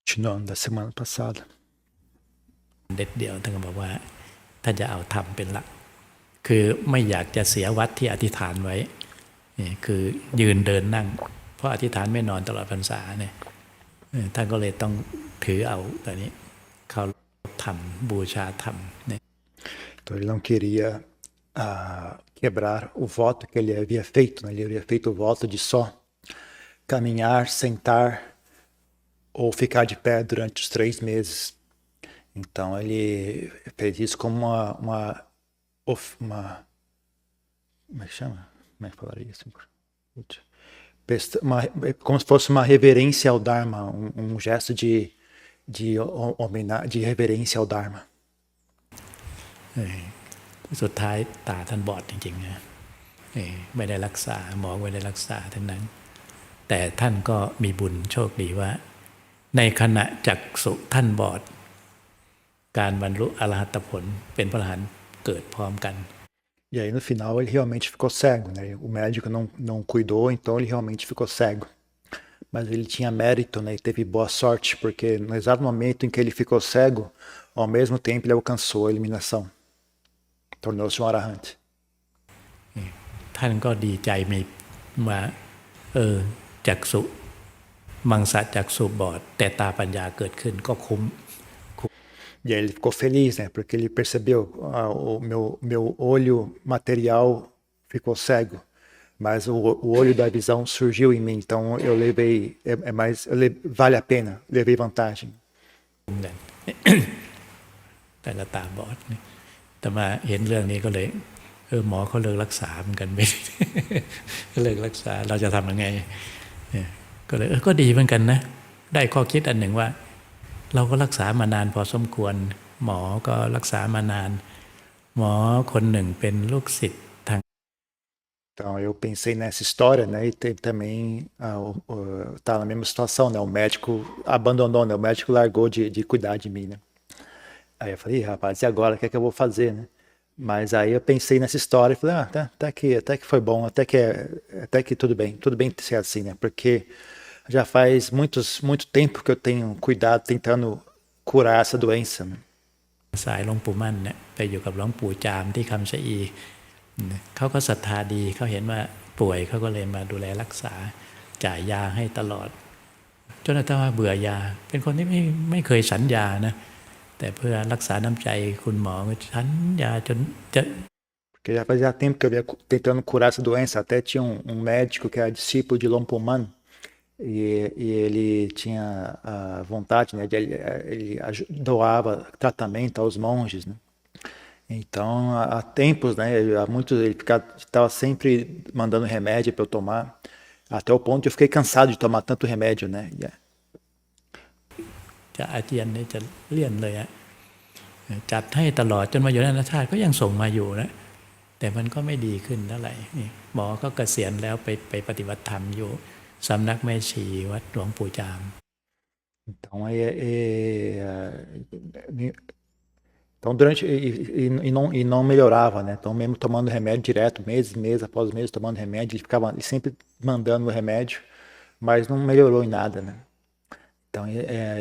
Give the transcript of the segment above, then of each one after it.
Continuando da semana passada. เด็ดเดียวท่านก็บอกว่าท่านจะเอาธรรมเป็นหลักคือไม่อยากจะเสียวัดที่อธิษฐานไว้นี่คือยืนเดินนั่งเพราะอธิษฐานไม่นอนตลอดพรรษาเนี่ยท่านก็เลยต้องถือเอาตอนนี้เขาธรรมบูชาธรรมเนี่ย Então ele não queria quebrar o voto que ele havia feito, né? Ele havia feito o voto de só caminhar, sentar ou ficar de pé durante os 3 meses. Então ele fez isso como uma como é que chama? Como é que falaria isso? Como se fosse uma reverência ao Dharma, um gesto de reverência ao Dharma. สุดท้ายตาท่านบอดจริงๆนะไม่ได้รักษาหมอไม่ได้รักษาทั้งนั้นแต่ท่านก็มีบุญโชคดีว่าในขณะจักษุท่านบอดการบรรลุอรหัตผลเป็นพระอรหันต์เกิดพร้อมกัน E aí no final ele realmente ficou cego, né? O médico não cuidou, então ele realmente ficou cego. Mas ele tinha mérito, né? E teve boa sorte, porque no exato momento em que ele ficou cego, ao mesmo tempo ele alcançou a eliminação. Tornou-se um arahante. ท่านก็ดีใจมีว่าจักษุมังสะจักษุบอดแต่ตาปัญญาเกิดขึ้นก็คุ้ม E aí ele ficou feliz, né? Porque ele percebeu, o meu olho material ficou cego, mas o olho da visão surgiu em mim. Então eu levei, vale a pena, levei vantagem. แต่ละตาบอดนี่แต่มาเห็นเรื่องนี้ก็เลยหมอเขาเลิกรักษาเหมือนกันไม่ เลิกรักษาเราจะทำยังไงก็เลยก็ดีเหมือนกันนะได้ข้อคิดอันหนึ่งว่าเราก็รักษามานานพอสมควรหมอก็รักษามานานหมอคนหนึ่งเป็นลูกศิษย์ทาง Então eu pensei nessa história, né? E também tá na mesma situação, né? O médico abandonou, né? O médico largou de cuidar de mim, né? Aí eu falei, rapaz, e agora o que é que eu vou fazer, né? Mas aí eu pensei nessa história e falei, até que foi bom, até que tudo bem ser assim, né? Porque já faz muito tempo que eu tenho cuidado tentando curar essa doença, né? สายหลวงปู่มั่นเนี่ยไปอยู่กับหลวงปู่จามที่คำชะอีเขาก็ศรัทธาดีเขาเห็นว่าป่วยเขาก็เลยมาดูแลรักษาจ่ายยาให้ตลอดจนกระทั่งว่าเบื่อยาเป็นคนที่ไม่เคยฉันยานะแต่เพื่อรักษาน้ำใจคุณหมอก็ฉันยาจนจะ Porque já fazia tempo que eu ia tentando curar essa doença. Até tinha um médico que era discípulo de Lompoman e ele tinha a vontade, né? Ele doava tratamento aos monges, né? Então, há tempos, né? Ele estava sempre mandando remédio para eu tomar, até o ponto de eu fiquei cansado de tomar tanto remédio, né? จะอาเจียนเนี่ยจะเลี่ยนเลยอะจัดให้ตลอดจนมาอยู่นานาชาติก็ยังส่งมาอยู่นะแต่มันก็ไม่ดีขึ้นเท่าไหร่นี่หมอก็เกษียณแล้วไปปฏิบัติธรรมอยู่สำนักแม่ชีวัดหลวงปู่จาม Então, então e não melhorava, né? Então mesmo tomando remédio direto, mês após mês tomando remédio, ele sempre mandando o remédio, mas não melhorou em nada, né? Então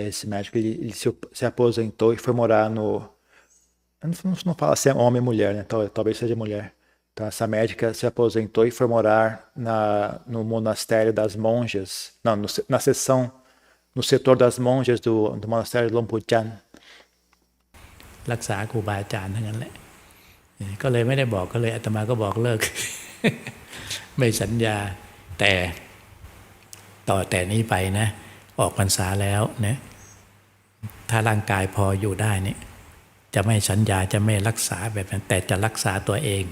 esse médico ele se aposentou e foi morar no, eu não fala se é homem ou mulher, né? Talvez seja mulher. Então essa médica se aposentou e foi morar no monastério das monjas, não, na seção, no setor das monjas do monastério de Lompuchan. รักษาครูบาอาจารย์ทั้งนั้นแหละก็เลยไม่ได้บอกก็เลยอาตมาก็บอกเลิก ไม่สัญญาแต่ต่อแต่นี้ไปนะออกพรรษาแล้วนะถ้าร่างกายพออยู่ได้เนี่ยจะไม่สัญญาจะไม่รักษาแบบนั้นแต่จะรักษาตัวเอง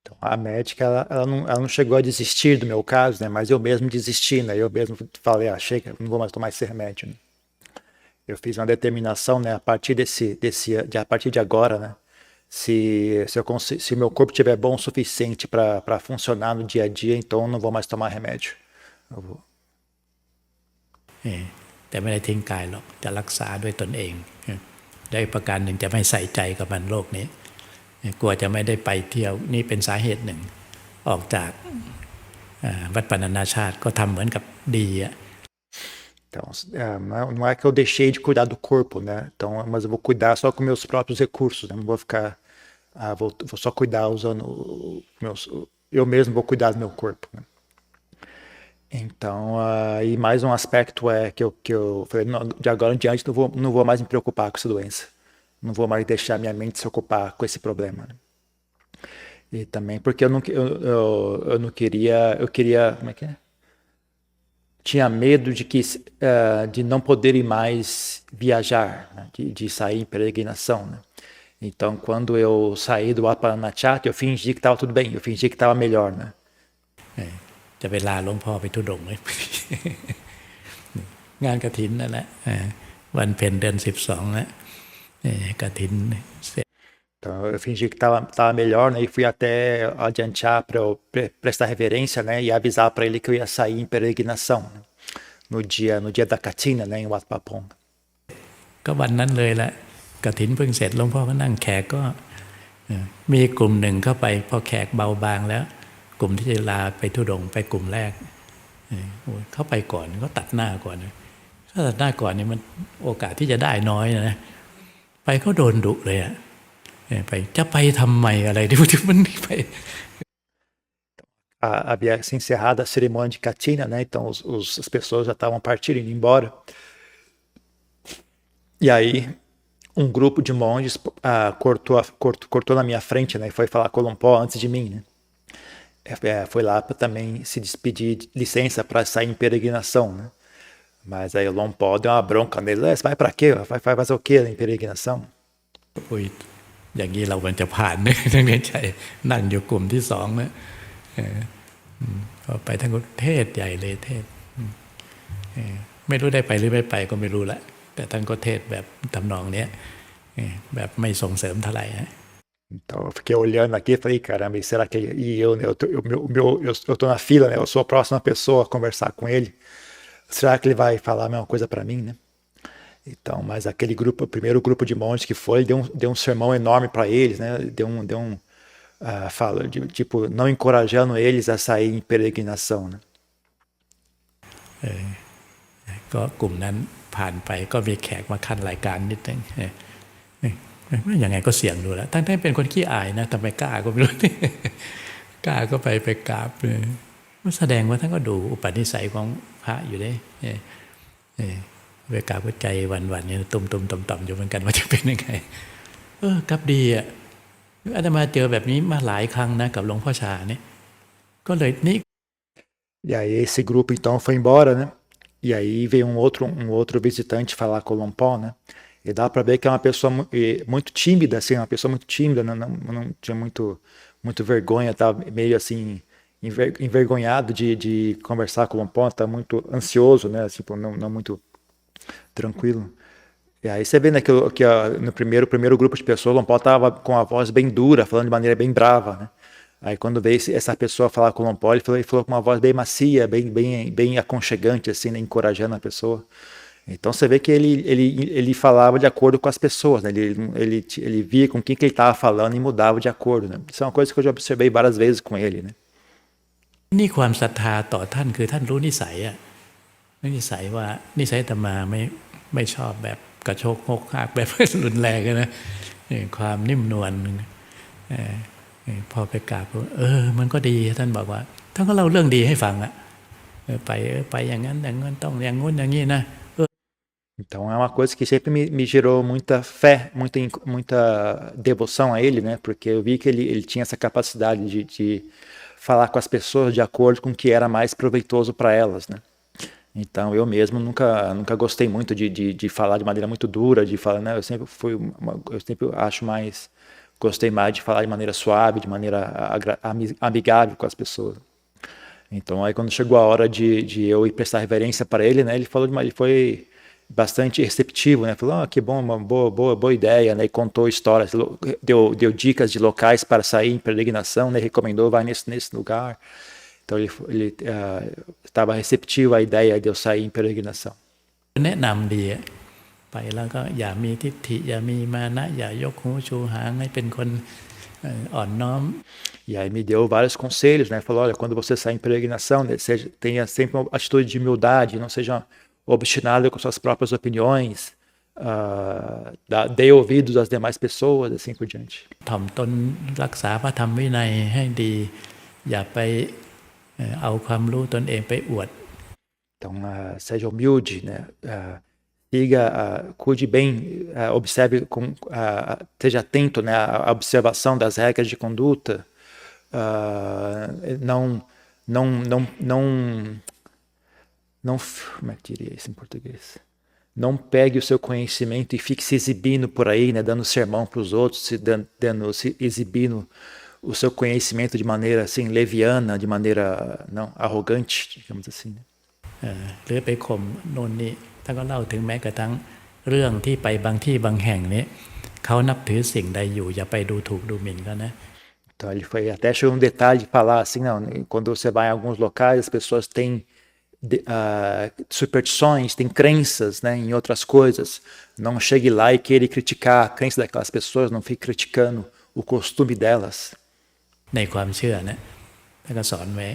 Então, a médica, ela não chegou a desistir do meu caso, né? Mas eu mesmo desisti, né? Eu mesmo falei, chega, não vou mais tomar esse remédio, né? Eu fiz uma determinação, né? A partir a partir de agora, né? Se meu corpo estiver bom o suficiente para funcionar no dia a dia, então eu não vou mais tomar remédio. Eu vou. แต่ไม่ได้ทิ้งกายหรอกจะรักษาด้วยตนเองได้ประการหนึ่งจะไม่ใส่ใจกับมันโลกนี้กลัวจะไม่ได้ไปเที่ยวนี่เป็นสาเหตุหนึ่งออกจากวัดปณนาชาติก็ทำเหมือนกับดี Então, não é que eu deixei de cuidar do corpo, né? Então, mas eu vou cuidar só com meus próprios recursos, né? Não vou ficar, vou só cuidar usando eu mesmo vou cuidar do meu corpo, né? Então, e mais um aspecto é que eu falei, não, de agora em diante não vou mais me preocupar com essa doença. Não vou mais deixar minha mente se ocupar com esse problema, né? E também porque eu não queria, como é que é? Tinha medo de não poder ir mais viajar, né? De sair em peregrinação, né? Então, quando eu saí do Apanachat, eu fingi que estava tudo bem, eu fingi que estava melhor, né? จะไปลาหลวงพ่อไปธุดงค์ไหม งานกฐินนั่นแหละวันเพ็ญเดือน12นะกฐินเสร็จ Então, eu fingi que estava melhor, né? E fui até adiantar para eu prestar reverência, né? E avisar para ele que eu ia sair em peregrinação, né? No dia da Katina, né? Em Wat Pah Pong. ก็วันนั้นเลยแหละกฐินเพิ่งเสร็จหลวงพ่อก็นั่งแขกก็มีกลุ่มหนึ่งเข้าไปพอแขกเบาบางแล้วกลุ่มที่จะลาไปธุดงค์ไปกลุ่มแรกเข้าไปก่อนเขาตัดหน้าก่อนถ้าตัดหน้าก่อนนี่มันโอกาสที่จะได้น้อยนะไปเขาโดนดุเลยอะไปจะไปทำไมอะไรที่มันไป Havia se encerrado a cerimônia de Katina, né? Então as pessoas já estavam partindo, indo embora. E aí um grupo de monges cortou na minha frente, né? E foi falar com o Lompó antes de mim, né? Foi lá para também se despedir, de licença para sair em peregrinação, né? Mas aí o Lompó deu uma bronca nele. Você vai para quê? Vai fazer o quê em peregrinação? อุ้ยอย่างนี้เรามันจะผ่านเนี่ยนักเรียนใจนั่งอยู่กลุ่มที่สองนะพอไปทั้งเทศใหญ่เลยเทศไม่รู้ได้ไปหรือไม่ไปก็ไม่รู้ละแต่ท่านก็เทศแบบทำนองเนี้ยแบบไม่ส่งเสริมเท่าไหร่ฮะ Então eu fiquei olhando aqui e falei, caramba, e será que eu tô na fila, né? Eu sou a próxima pessoa a conversar com ele. Será que ele vai falar a mesma coisa para mim, né? Então, mas aquele grupo, o primeiro grupo de monges que foi, deu um sermão enorme para eles, né? Fala de tipo não encorajando eles a sair em peregrinação, né? ก็กลุ่มนั้นผ่านไปก็มีแขกมาขั้นรายการนิดนึงยังไงก็เสี่ยงดูแล้วทั้งเป็นคนขี้อายนะทำไมกล้าก็ไม่รู้ กล้าก็ไปกราบแสดงว่าท่านก็ดูอุปนิสัยของพระอยู่ได้ไปกราบก็ใจวันๆเนี่ยตุ่มๆต่ำๆอยู่เหมือนกันว่าจะเป็นยังไงกับดีอ่ะอาตมาเจอแบบนี้มาหลายครั้งนะกับหลวงพ่อชาเนี่ยก็เลยนี่ E aí esse grupo então foi embora, né? E aí veio um outro visitante falar com o Lompó, né? E dá para ver que é uma pessoa muito tímida, assim, uma pessoa muito tímida, não tinha muito vergonha, tá meio assim envergonhado de conversar com o Lompó, tá muito ansioso, né? Tipo, não muito tranquilo. E aí você vê, né, que no primeiro grupo de pessoas, o Lompó tava com a voz bem dura, falando de maneira bem brava, né? Aí quando veio essa pessoa falar com o Lompó, ele falou com uma voz bem macia, bem aconchegante, assim, né, encorajando a pessoa. Então você vê que ele falava de acordo com as pessoas, né? Ele via com quem que ele estava falando e mudava de acordo, né? Isso é uma coisa que eu já observei várias vezes com ele, né? นี่ความศรัทธาต่อท่านคือท่านรู้นิสัยอะนิสัยว่านิสัยอาตมาไม่ชอบแบบกระโชกโฮกฮากแบบรุนแรงนะความนิ่มนวลพอไปกราบมันก็ดีท่านบอกว่าท่านก็เล่าเรื่องดีให้ฟังอะไปอย่างนั้นต้องอย่างงู้นอย่างนี้นะ Então é uma coisa que sempre me gerou muita fé, muita devoção a ele, né? Porque eu vi que ele tinha essa capacidade de falar com as pessoas de acordo com o que era mais proveitoso para elas, né? Então eu mesmo nunca gostei muito de falar de maneira muito dura, de falar, né? Eu sempre gostei mais de falar de maneira suave, de maneira amigável com as pessoas. Então aí quando chegou a hora de eu ir prestar reverência para ele, né? Ele foi bastante receptivo, né? Falou, que bom, uma boa ideia, né? E contou histórias, deu dicas de locais para sair em peregrinação, né? Recomendou, vai nesse lugar. Então ele estava receptivo à ideia de eu sair em peregrinação. แนะนำดีไปแล้วก็อย่ามีทิฏฐิอย่ามีมานะอย่ายกหูชูหางให้เป็นคนอ่อนน้อม E aí me deu vários conselhos, né? Falou, olha, quando você sair em peregrinação, né, tenha sempre uma atitude de humildade, não seja obstinado com suas próprias opiniões, dê ouvidos às demais pessoas, assim por diante. ถ่อมตนรักษาพระธรรมวินัยให้ดีอย่าไปเอาความรู้ตนเองไปอวด Então, seja humilde, né? Siga, cuide bem, observe, esteja atento, né, à observação das regras de conduta. Não, como é que diria isso em português? Não pegue o seu conhecimento e fique se exibindo por aí, né, dando sermão para os outros, se exibindo o seu conhecimento de maneira assim leviana, de maneira não arrogante, digamos assim. Né? หรือไปข่มโน่นนี่ท่านก็เล่าถึงแม้กระทั่งเรื่องที่ไปบางที่บางแห่งนี้เขานับถือสิ่งใดอยู่อย่าไปดูถูกดูหมิ่นเขานะ Então ele foi até chegou um detalhe de falar assim, não, quando você vai em alguns locais as pessoas têm superstições, têm crenças, né, em outras coisas. Não chegue lá e queira criticar a crença daquelas pessoas, não fique criticando o costume delas. ในความเชื่อนะท่านก็สอนไว้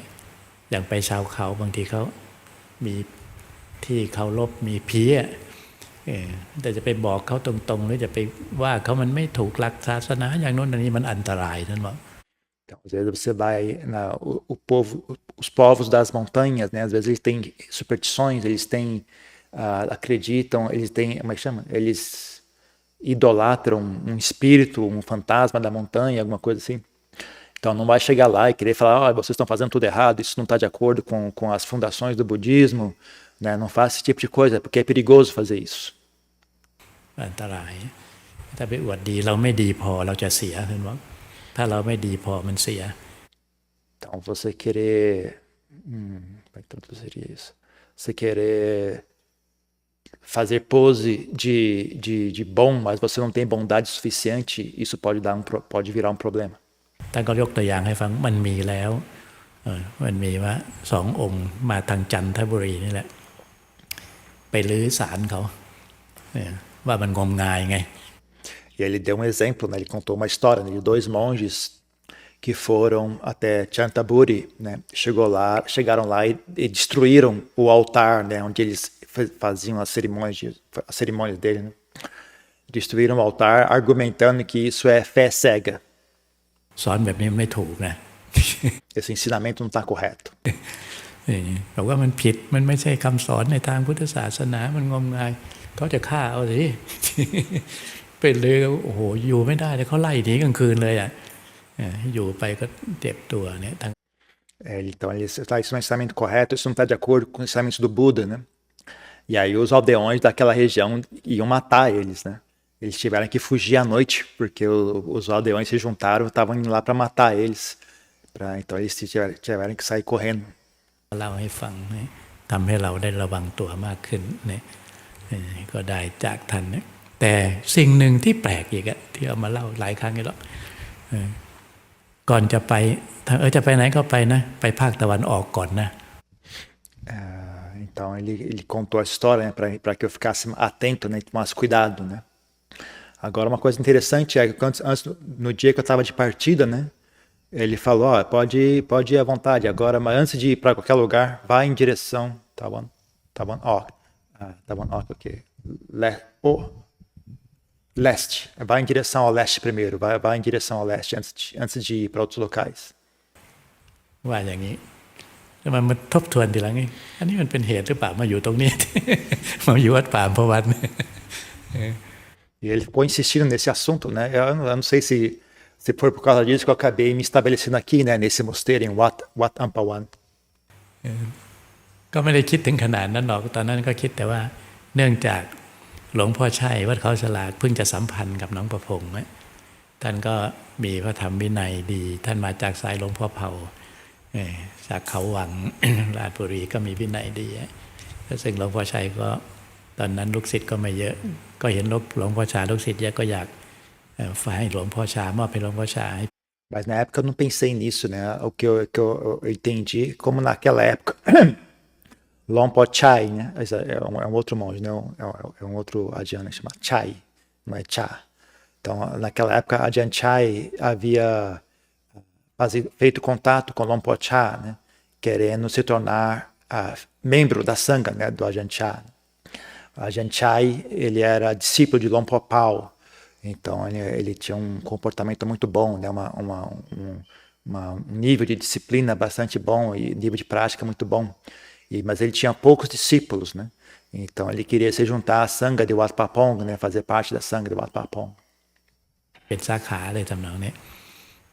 อย่างไปชาวเขาบางทีเขามีที่เคารพมีผีแต่จะไปบอกเขาตรงๆหรือจะไปว่าเขามันไม่ถูกหลักศาสนาอย่างโน้นอย่างนี้มันอันตรายท่านบอก Então, às vezes você vai os povos das montanhas, né? Às vezes eles têm superstições, eles têm acreditam, eles têm, como é que chama? Eles idolatram um espírito, um fantasma da montanha, alguma coisa assim. Então não vai chegar lá e querer falar, vocês estão fazendo tudo errado, isso não está de acordo com as fundações do budismo, né? Não faça esse tipo de coisa, porque é perigoso fazer isso. อันตรายถ้าไปอวดดีเราไม่ดีพอเราจะเสียเห็นไหมถ้าเราไม่ดีพอมันเสีย Então você querer, como é que traduziria isso? Você querer fazer pose de bom, mas você não tem bondade suficiente, isso pode virar um problema. ท่านก็ยกตัวอย่างให้ฟังมันมีแล้วมันมีว่าสององค์มาทางจันทบุรีนี่แหละไปลื้อศาลเขาว่ามันงมงายไง E ele deu um exemplo, né? Ele contou uma história, né, de dois monges que foram até Chantaburi, né? Chegaram lá e destruíram o altar, né? Onde eles faziam as cerimônias dele, né? Destruíram o altar, argumentando que isso é fé cega. สอนแบบนี้ไม่ถูกนะ Esse ensinamento não está correto. บอกว่ามันผิดมันไม่ใช่คำสอนในทางพุทธศาสนามันงมงายเขาจะฆ่าเอาสิ เป็นเลยโอ้โหอยู่ไม่ได้เลยเขาไล่หนีกลางคืนเลยอยู่ไปก็เจ็บตัวเนี่ย Então ele está isso no ensinamento correto, isso não está de acordo com o ensinamento do Buda, né? E aí os aldeões daquela região iam matar eles, né? Eles tiveram que fugir à noite, porque os aldeões se juntaram, estavam indo lá para matar eles. Então eles tiveram que sair correndo. เล่าให้ฟังทำให้เราได้ระวังตัวมากขึ้นเนี่ยก็ได้จากท่านเนี่ยแต่สิ่งหนึ่งที่แปลกอีกที่เอามาเล่าหลายครั้งแล้วก่อนจะไปจะไปไหนก็ไปนะไปภาคตะวันออกก่อนนะ Então ele contou a história, né, para que eu ficasse atento, né, e tomasse cuidado, né? Agora uma coisa interessante é que antes, no dia que eu estava de partida, né, ele falou, pode ir à vontade agora, mas antes de ir para qualquer lugar, vá em direção, tá bom, ok, leste, vá em direção ao leste primeiro, vá em direção ao leste antes de ir para outros locais. ว่าอย่างนี้แล้วมันทบทวนทีหลังไงอันนี้มันเป็นเหตุหรือเปล่ามาอยู่ตรงนี้ มาอยู่วัดป่าพวัน E ele ficou insistindo nesse assunto, né? Eu não sei se foi por causa disso que eu acabei me estabelecendo aqui, né? Nesse mosteiro em Wat Ampawan. ก็ไม่ได้คิดถึงขนาดนั้นหรอกตอนนั้นก็คิดแต่ว่าเนื่องจากหลวงพ่อชัยวัดเขาฉลากเพิ่งจะสัมพันธ์กับน้องประพงษ์ท่านก็มีพระธรรมวินัยดีท่านมาจากสายหลวงพ่อเผ่าจากเขาวัง ราชบุรีก็มีวินัยดีซึ่งหลวงพ่อชัยก็ตอนนั้นลูกศิษย์ก็ไม่เยอะก็เห็นหลวงพ่อชาลูกศิษย์เยอะก็อยากฝ่ายให้หลวงพ่อชามอบให้หลวงพ่อชา Mas na época eu não pensei nisso, né? O que eu entendi, como naquela época, Lompo Chai, né? É um outro monge, não? É um outro Ajahn chamado Chai, não é Cha. Então, naquela época, Ajahn Chai havia feito contato com Lompo Cha, né? Querendo se tornar membro da Sangha, né? Do Ajahn Chah. Ajahn Chai, ele era discípulo de Luang Por Pao, então ele tinha um comportamento muito bom, né? Um nível de disciplina bastante bom e nível de prática muito bom. Mas ele tinha poucos discípulos, né? Então ele queria se juntar à Sangha de Wat Pah Pong, né? Fazer parte da Sangha de Wat Pah Pong. เป็นสาขาเลยทำนองนี้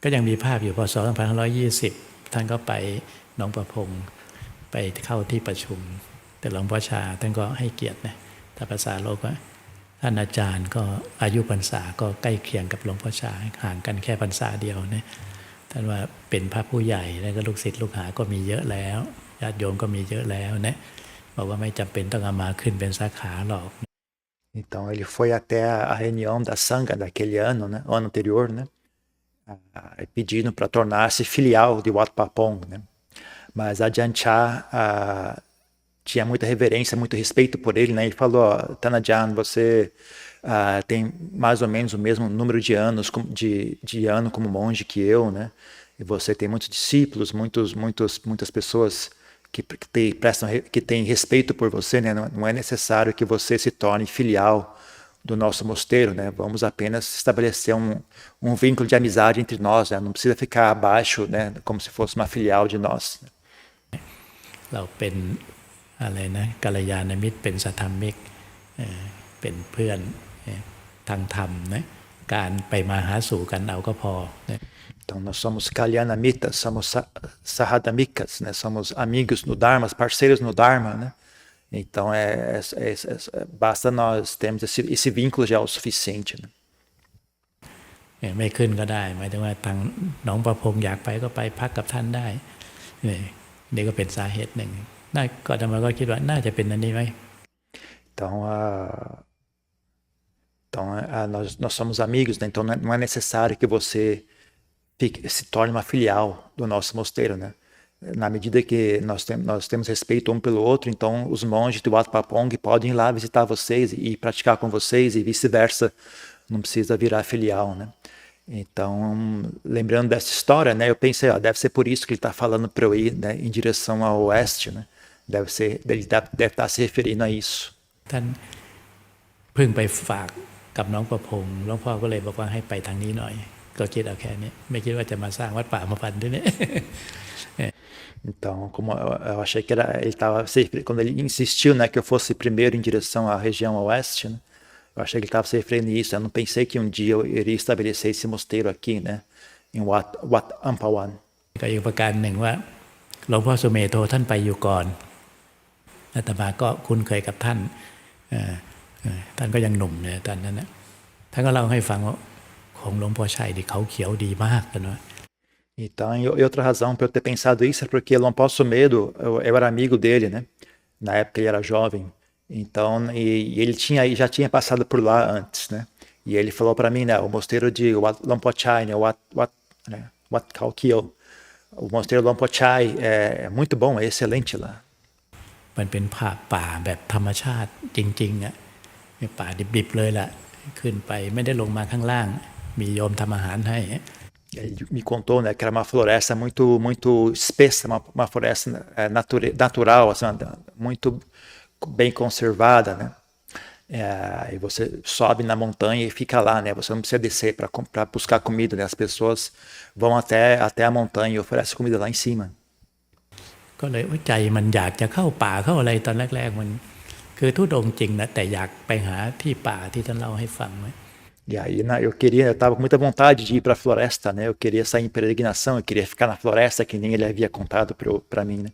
ก็ยังมีภาพอยู่พศ2520ท่านก็ไปหนองประพงไปเข้าที่ประชุมแต่หลวงพ่อชาท่านก็ให้เกียรตินะถ้าภาษาโลกว่าท่านอาจารย์ก็อายุพรรษาก็ใกล้เคียงกับหลวงพ่อชาห่างกันแค่พรรษาเดียวนะท่านว่าเป็นพระผู้ใหญ่แล้วก็ลูกศิษย์ลูกหาก็มีเยอะแล้วญาติโยมก็มีเยอะแล้วนะบอกว่าไม่จำเป็นต้องเอามาขึ้นเป็นสาขาหรอก Então ele foi até a reunião da Sangha daquele ano, né? Ano anterior, né? Pedindo para tornar-se filial de Wat Pah Pong, né? Mas Ajahn Chah tinha muita reverência, muito respeito por ele, né? Ele falou, Tanajan, você tem mais ou menos o mesmo número de anos de ano como monge que eu, né? E você tem muitos discípulos, muitas pessoas que têm respeito por você, né? Não é necessário que você se torne filial do nosso mosteiro, né? Vamos apenas estabelecer um vínculo de amizade entre nós, né? Não precisa ficar abaixo, né? Como se fosse uma filial de nós. เราเป็นอะไรนะกัลยาณมิตรเป็นสัทธมิกเป็นเพื่อนทางธรรมนะการไปมาหาสู่กันเอาก็พอนะ Então nós somos kalyanamitas, somos sahadamikas, né? Somos amigos no Dharma, parceiros no Dharma, né? Então basta nós termos esse vínculo já é o suficiente, né? ไม่ขึ้นก็ได้หมายถึงว่าทางหนองประพงอยากไปก็ไปพักกับท่านได้นี่ก็เป็นสาเหตุหนึ่งน่าก็อาตมาก็คิดว่าน่าจะเป็นอันนี้ไหม Então nós somos amigos, né? Então não é necessário que você se torne uma filial do nosso mosteiro, né? Na medida que nós temos respeito um pelo outro, então os monges do Wat Pah Pong podem ir lá visitar vocês e praticar com vocês e vice-versa, não precisa virar filial, né? Então, lembrando dessa história, né? Eu pensei, deve ser por isso que ele está falando para eu ir, né, em direção ao oeste, né? Ele deve estar se referindo a isso. ท่านเพิ่งไปฝากกับน้องประพงษ์หลวงพ่อก็เลยบอกว่าให้ไปทางนี้หน่อยก็คิดเอาแค่นี้ไม่คิดว่าจะมาสร้างวัดป่ามาพันด้วยเนี่ย Então, como eu achei que ele estava, quando ele insistiu, né, que eu fosse primeiro em direção à região oeste, né, eu achei que ele estava se referindo a isso. Eu não pensei que um dia eu iria estabelecer esse mosteiro aqui, né, em Wat Ampawan. ก็อีกประการหนึ่งว่าหลวงพ่อสุเมโธท่านไปอยู่ก่อนอาตมาก็คุ้นเคยกับท่านท่านก็ยังหนุ่มเนี่ยตอนนั้นนะท่านก็เล่าให้ฟังว่าของหลวงพ่อชัยที่เขาเขียวดีมากกันว่า Então, e outra razão para eu ter pensado isso é porque Luang Por Sumedho, eu era amigo dele, né? Na época ele era jovem. Então, e ele já tinha passado por lá antes, né? E ele falou para mim, né? O mosteiro de Luang Por Chai, né? Wat Khao Kyo. O mosteiro Luang Por Chai é muito bom, é excelente lá. มันเป็นป่าแบบธรรมชาติจริงๆอ่ะป่าดิบๆเลยล่ะขึ้นไปไม่ได้ลงมาข้างล่างมีโยมทำอาหารให้ Ele me contou, né, que era uma floresta muito espessa, uma floresta natural, assim, muito bem conservada, né? E você sobe na montanha e fica lá, né? Você não precisa descer para buscar comida, né? As pessoas vão até a montanha e oferecem comida lá em cima. ก็เลยว่าใจมันอยากจะเข้าป่าเข้าอะไรตอนแรกๆมันคือทุรดงจริงนะแต่อยากไปหาที่ป่าที่ท่านเล่าให้ฟังไว้ E aí, né, eu estava com muita vontade de ir para a floresta, né? Eu queria sair em peregrinação, eu queria ficar na floresta, que nem ele havia contado para mim, né?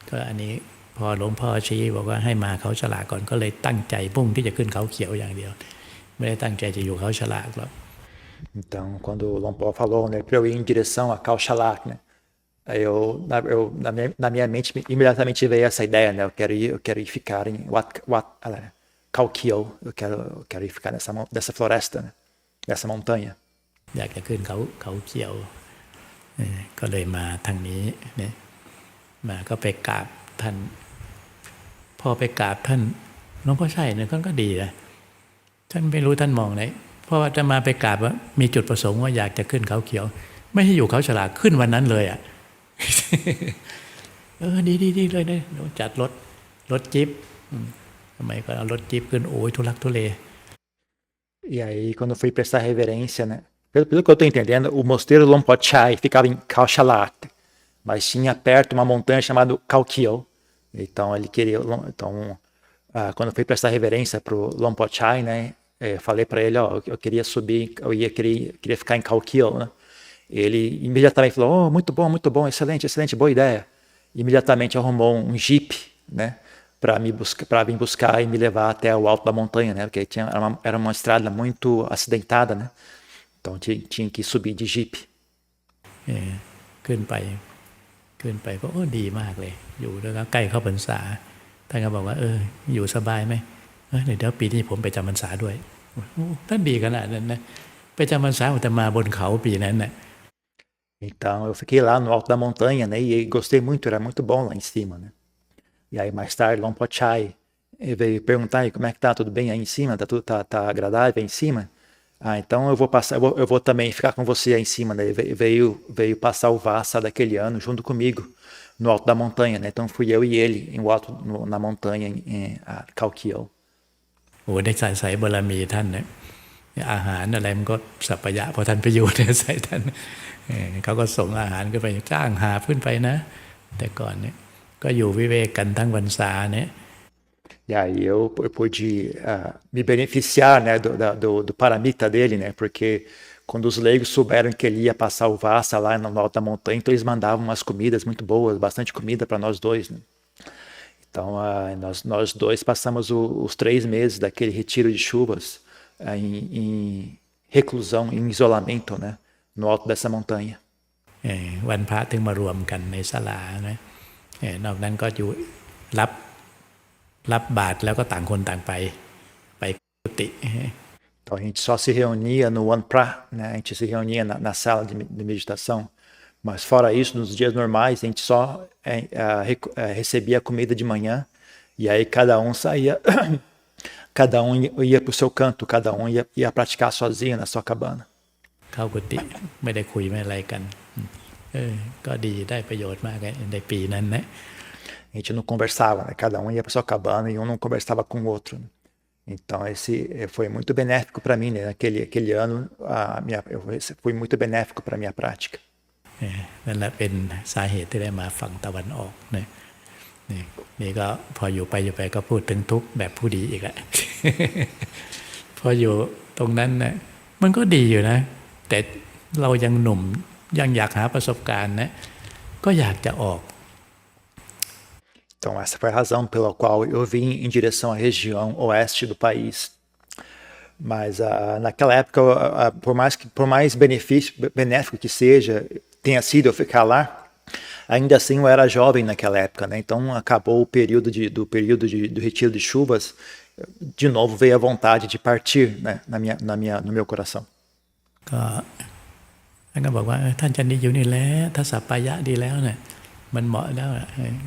ก็อันนี้พอหลวงพ่อชี้บอกว่าให้มาเขาฉลากก่อนก็เลยตั้งใจพุ่งที่จะขึ้นเขาเขียวอย่างเดียวไม่ได้ตั้งใจจะอยู่เขาฉลากหรอก Então, quando o Luang Por falou, né, para eu ir em direção a Khao Chalak, né? Aí na minha mente imediatamente veio essa ideia, né? Eu quero ir ficar em Khao Kyo, eu quero ir ficar nessa floresta, né? Nessa montanha. อยากจะขึ้นเขาเขียวก็เลยมาทางนี้เนี่ยมาก็ไปกราบท่านพอไปกราบท่านหลวงพ่อชัยเนี่ยท่านก็ดีนะท่านไม่รู้ท่านมองไหนเพราะว่าจะมาไปกราบว่ามีจุดประสงค์ว่าอยากจะขึ้นเขาเขียวไม่ให้อยู่เขาฉลากขึ้นวันนั้นเลยอ่ะ ดีเลยเนี่ยจัดรถจิ๊บ มัยก่อนเอารถจี๊ปขึ้นโอ้ยทุลักทุเล E aí, quando eu fui prestar reverência, né? Pelo que eu estou entendendo, o mosteiro Lompochai ficava em Kauchalat, mas tinha perto uma montanha chamada Kalkyo. Então, ele queria. Então, quando eu fui prestar reverência para o Lompochai, né? Falei para ele, ó, eu queria subir, queria ficar em Kalkyo, né? Ele imediatamente falou, oh, muito bom, excelente, excelente, boa ideia. Imediatamente arrumou um jeep, né? Para vir buscar e me levar até o alto da montanha, né? Porque era uma estrada muito acidentada, né? Então tinha que subir de jeep. ขึ้นไปก็โอ้ดีมากเลยอยู่แล้วก็ใกล้เข้าพรรษาท่านก็บอกว่าอยู่สบายไหมเดี๋ยวปีนี้ผมไปจำพรรษาด้วยท่านดีขนาดนั้นนะไปจำพรรษาแต่มาบนเขาปีนั้นน่ะ Então eu fiquei lá no alto da montanha, né? E gostei muito, era muito bom lá em cima, né? E aí mais tarde Lompochai veio perguntar aí como é que tá, tudo bem aí em cima, tá agradável aí em cima? Então eu vou passar, eu vou também ficar com você aí em cima, né? Veio passar o Vassa daquele ano junto comigo no alto da montanha, né? Então fui eu e ele na montanha em Kalkyo. โอ้ได้ใส่บารมีท่านเนี่ยอาหารอะไรมันก็สัพพยะพอท่านไปอยู่เนี่ยใส่ท่านเขาก็ส่งอาหารขึ้นไปจ้างหาขึ้นไปนะแต่ก่อนเนี่ยก็อยู่วิเวกกันทั้งพรรษาเนี่ย E aí eu pude me beneficiar, né, do paramita dele, né, porque quando os leigos souberam que ele ia passar o Vassa lá no alto da montanha, então eles mandavam umas comidas muito boas, bastante comida para nós dois, né? Então nós dois passamos os 3 meses daquele retiro de chuvas em reclusão, em isolamento, né, no alto dessa montanha. วันพระถึงมารวมกันในศาลานะนอกนั้นก็อยู่รับบาตรแล้วก็ต่างคนต่างไปกุฏิ Então a gente só se reunia no Wanpra, né? A gente se reunia na sala de meditação, mas fora isso, nos dias normais, a gente só recebia a comida de manhã e aí cada um saía, cada um ia para o seu canto, cada um ia praticar sozinho na sua cabana. เข้ากุฏิไม่ได้คุยไม่อะไรกันก็ดีได้ประโยชน์มากในปีนั้นนะ A gente não conversava, né? Cada um ia para sua cabana e um não conversava com o outro. Então esse foi muito benéfico para mim, né? Aquele ano foi muito benéfico para minha prática. นั่นแหละเป็นสาเหตุที่ได้มาฝั่งตะวันออกนะนี่ก็พออยู่ไปก็พูดถึงทุกข์แบบผู้ดีอีกแหละ พออยู่ตรงนั้นนะมันก็ดีอยู่นะแต่เรายังหนุ่มยังอยากหาประสบการณ์นะก็อยากจะออก Então essa foi a razão pela qual eu vim em direção à região oeste do país. Mas naquela época, por mais benéfico que seja, tenha sido eu ficar lá, ainda assim eu era jovem naquela época, né? Então acabou o período do retiro de chuvas, de novo veio a vontade de partir, né? No meu coração. ก็ท่านก็บอกว่าท่านจะนี่อยู่นี่แล้วถ้าสัปปายะดีแล้วเนี่ยมันเหมาะแล้ว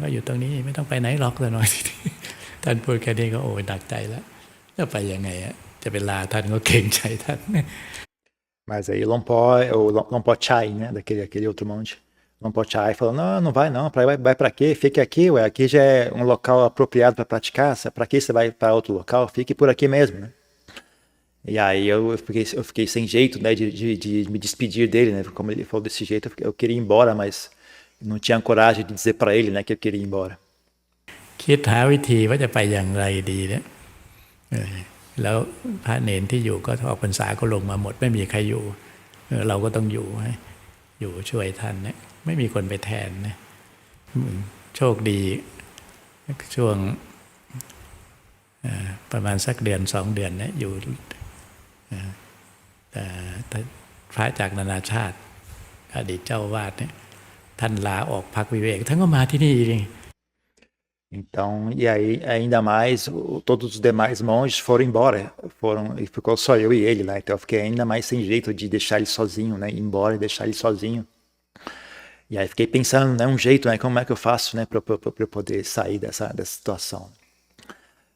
ก็อยู่ตรงนี้ไม่ต้องไปไหนหรอกแต่น้อยท่านพูดแค่นี้ก็โอ้ยหนักใจแล้วจะไปยังไงจะเป็นลาท่านก็เก่งใจท่าน Mas aí Lompochai, né, daquele outro monte, Lompochai falou, não vai não, vai para quê? Fique aqui, ué, aqui já é um local apropriado para praticar, para que você vai para outro local? Fique por aqui mesmo, né? E aí eu fiquei sem jeito, né, de me despedir dele, né, como ele falou desse jeito, eu queria ir embora, mas não tinha coragem de dizer para ele, né, que eu queria ir embora. คิดหาวิธีว่าจะไปอย่างไรดีเนี่ยแล้วพระเนรที่อยู่ก็ออกพรรษาก็ลงมาหมดไม่มีใครอยู่เราก็ต้องอยู่ช่วยท่านเนี่ยไม่มีคนไปแทนนะโชคดีช่วงประมาณสักเดือน2 เดือนเนี่ยอยู่แต่พระจากนานาชาติอดีตเจ้าวาดเนี่ยท่านลาออกพักวิเวกท่านก็มาที่นี่เอง Então, e aí ainda mais, todos os demais monges foram embora, e ficou só eu e ele lá, então eu fiquei ainda mais sem jeito de deixar ele sozinho, né, ir embora e deixar ele sozinho. E aí fiquei pensando, né, um jeito, né, como é que eu faço, né, para eu poder sair dessa situação.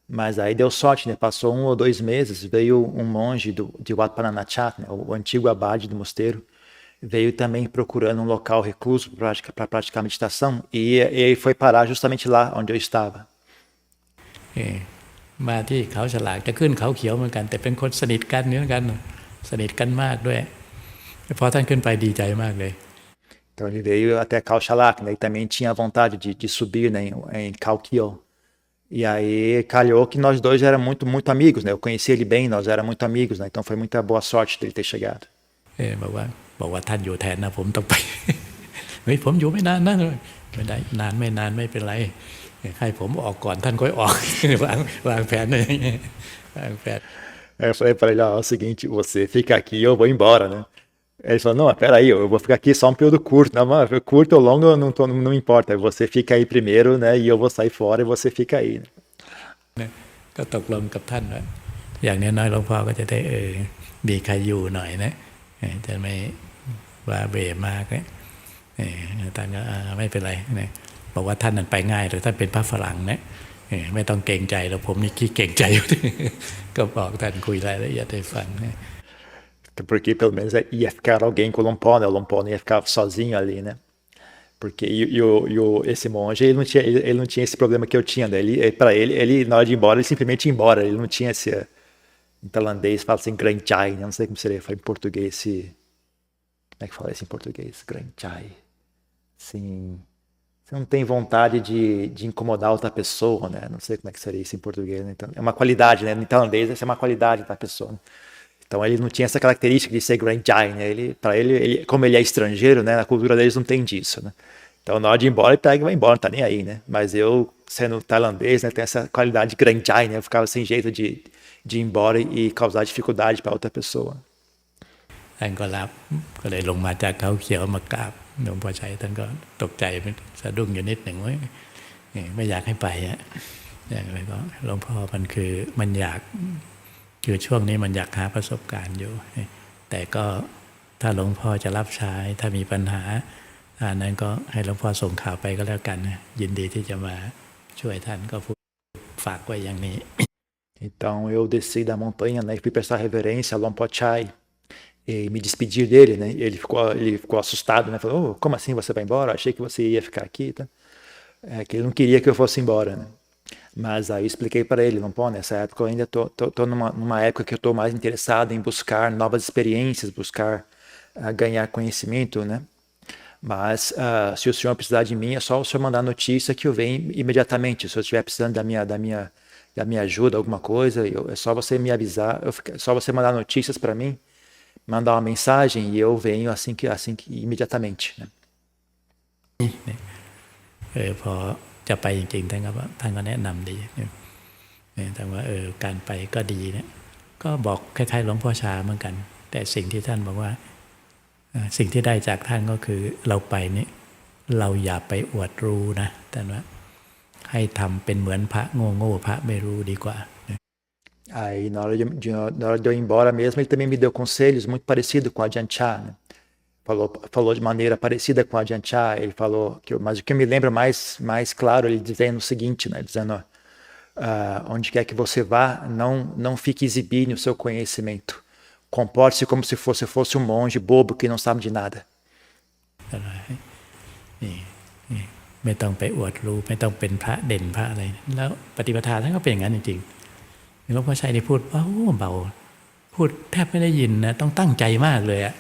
Mas aí deu sorte, né, passou 1 ou 2 meses, veio um monge de Wat Pah Nanachat, né, o antigo abade do mosteiro, veio também procurando um local recluso para praticar meditação e foi parar justamente lá onde eu estava. มาที่เขาฉลากจะขึ้นเขาเขียวเหมือนกันแต่เป็นคนสนิทกันเหมือนกันสนิทกันมากด้วยพอท่านขึ้นไปดีใจมากเลย Então ele veio até Khao-Shalak, né? E também tinha vontade de subir, né, em Khao-Kyo. E aí calhou que nós dois éramos muito amigos, né? Eu conheci ele bem, nós éramos muito amigos, né? Então foi muita boa sorte dele ter chegado. บอกว่าท่านอยู่แทนนะผมต้องไป เฮ้ยผมอยู่ไม่นานนะไม่ได้นานไม่เป็นไรให้ผมออกก่อนท่านค่อยออก วางแผนเลยวางแผน Aí eu falei para ele, ó, é o seguinte, você fica aqui e eu vou embora, né? Ele falou, não, peraí, eu vou ficar aqui só um período curto, não, mas curto ou longo não importa, você fica aí primeiro, né? E eu vou sair fora e você fica aí, né? ก็ตกลงกับท่านว่าอย่างน้อยๆหลวงพ่อก็จะได้มีใครอยู่หน่อยนะจะไม่ว่าเบมากนะท่านก็ไม่เป็นไรนะบอกว่าท่านนั้นไปง่ายแต่ท่านเป็นพระฝรั่งนะไม่ต้องเกรงใจแล้วผมนี่ขี้เกรงใจอยู่ ก็บอกท่านคุยรายละเอียดให้ฟังนะ Porque pelo menos ia ficar alguém com o Lompó, né? O Lompó não ia ficar sozinho ali, né? Porque esse monge, ele não tinha esse problema que eu tinha, né? Para ele, na hora de ir embora, ele simplesmente ia embora. Ele não tinha esse... Em tailandês fala assim, Granchai, né? Não sei como seria falar em português esse... Como é que fala isso em português? Granchai. Assim... Você não tem vontade de incomodar outra pessoa, né? Não sei como é que seria isso em português, né? Então, é uma qualidade, né? Em tailandês, essa é uma qualidade da pessoa, né? Então ele não tinha essa característica de ser Granchai, né? Para ele, como ele é estrangeiro, né? Na cultura deles não tem disso, né? Então na hora de ir embora, ele pega e vai embora, não tá nem aí, né? Mas eu, sendo tailandês, né? Tem essa qualidade de Granchai, né? Eu ficava sem jeito de ir embora e causar dificuldade para outra pessoa. ท่านก็รับก็เลยลงมาจากเขาเขียวมากราบหลวงพ่อชัยท่านก็ตกใจสะดุ้งอยู่นิดหนึ่งว่าไม่อยากให้ไปอย่างไรก็หลวงพ่อมันคือมันอยากคือช่วงนี้มันอยากหาประสบการณ์อยู่แต่ก็ถ้าหลวงพ่อจะรับใช้ถ้ามีปัญหาอันนั้นก็ให้หลวงพ่อส่งข่าวไปก็แล้วกันยินดีที่จะมาช่วยท่านก็ฝากไว้อย่างนี้ Então eu desci da montanha, né? E fui prestar reverência a Lompo Chai e me despedir dele, né? Ele ficou assustado, né? Falou, oh, como assim você vai embora? Achei que você ia ficar aqui, tá? Que ele não queria que eu fosse embora, né? Mas aí eu expliquei para ele, não pô, nessa época eu ainda tô numa época que eu tô mais interessado em buscar novas experiências, buscar ganhar conhecimento, né? Mas se o senhor precisar de mim, é só o senhor mandar notícia que eu venho imediatamente. Se eu estiver precisando da minha ajuda, alguma coisa, é só você me avisar, é só você mandar notícias para mim, mandar uma mensagem e eu venho assim que imediatamente, né? พอจะไปจริงๆท่านก็แนะนำดีแต่ว่าการไปก็ดีเนี่ยก็บอกคล้ายๆหลวงพ่อชาเหมือนกันแต่สิ่งที่ท่านบอกว่าสิ่งที่ได้จากท่านก็คือเราไปนี่เราอย่าไปอวดรู้นะท่านว่าให้ทำเป็นเหมือนพระโง่พระไม่รู้ดีกว่า Aí na hora de eu ir embora mesmo, ele também me deu conselhos muito parecidos com a Ajahn Chah, né? Falou de maneira parecida com a Ajahn Chah, ele falou, mas o que eu me lembro mais claro, ele dizendo o seguinte, né? Dizendo, onde quer que você vá, não fique exibindo o seu conhecimento. Comporte-se como se fosse um monge bobo que não sabe de nada. ไม่ต้องไปอวดรู้ไม่ต้องเป็นพระเด่นพระอะไรแล้วปฏิปทาท่านก็เป็นอย่างนั้นจริงๆหลวงพ่อชัยนี่พูดเบาพูดแทบไม่ได้ยินนะต้องตั้งใจมากเลยอะ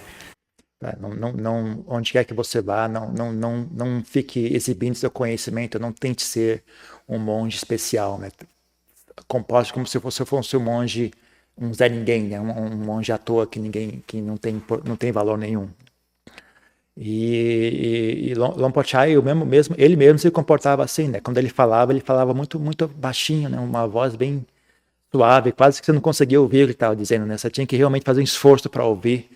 Onde quer que você vá, não fique exibindo seu conhecimento, não tente ser um monge especial, né? Comporte como se você fosse um monge, um Zé Ninguém, né? Um monge à toa que não tem valor nenhum. E Lompo Chai, ele mesmo se comportava assim, né? Quando ele falava muito baixinho, né? Uma voz bem suave, quase que você não conseguia ouvir o que ele estava dizendo, né? Você tinha que realmente fazer um esforço para ouvir,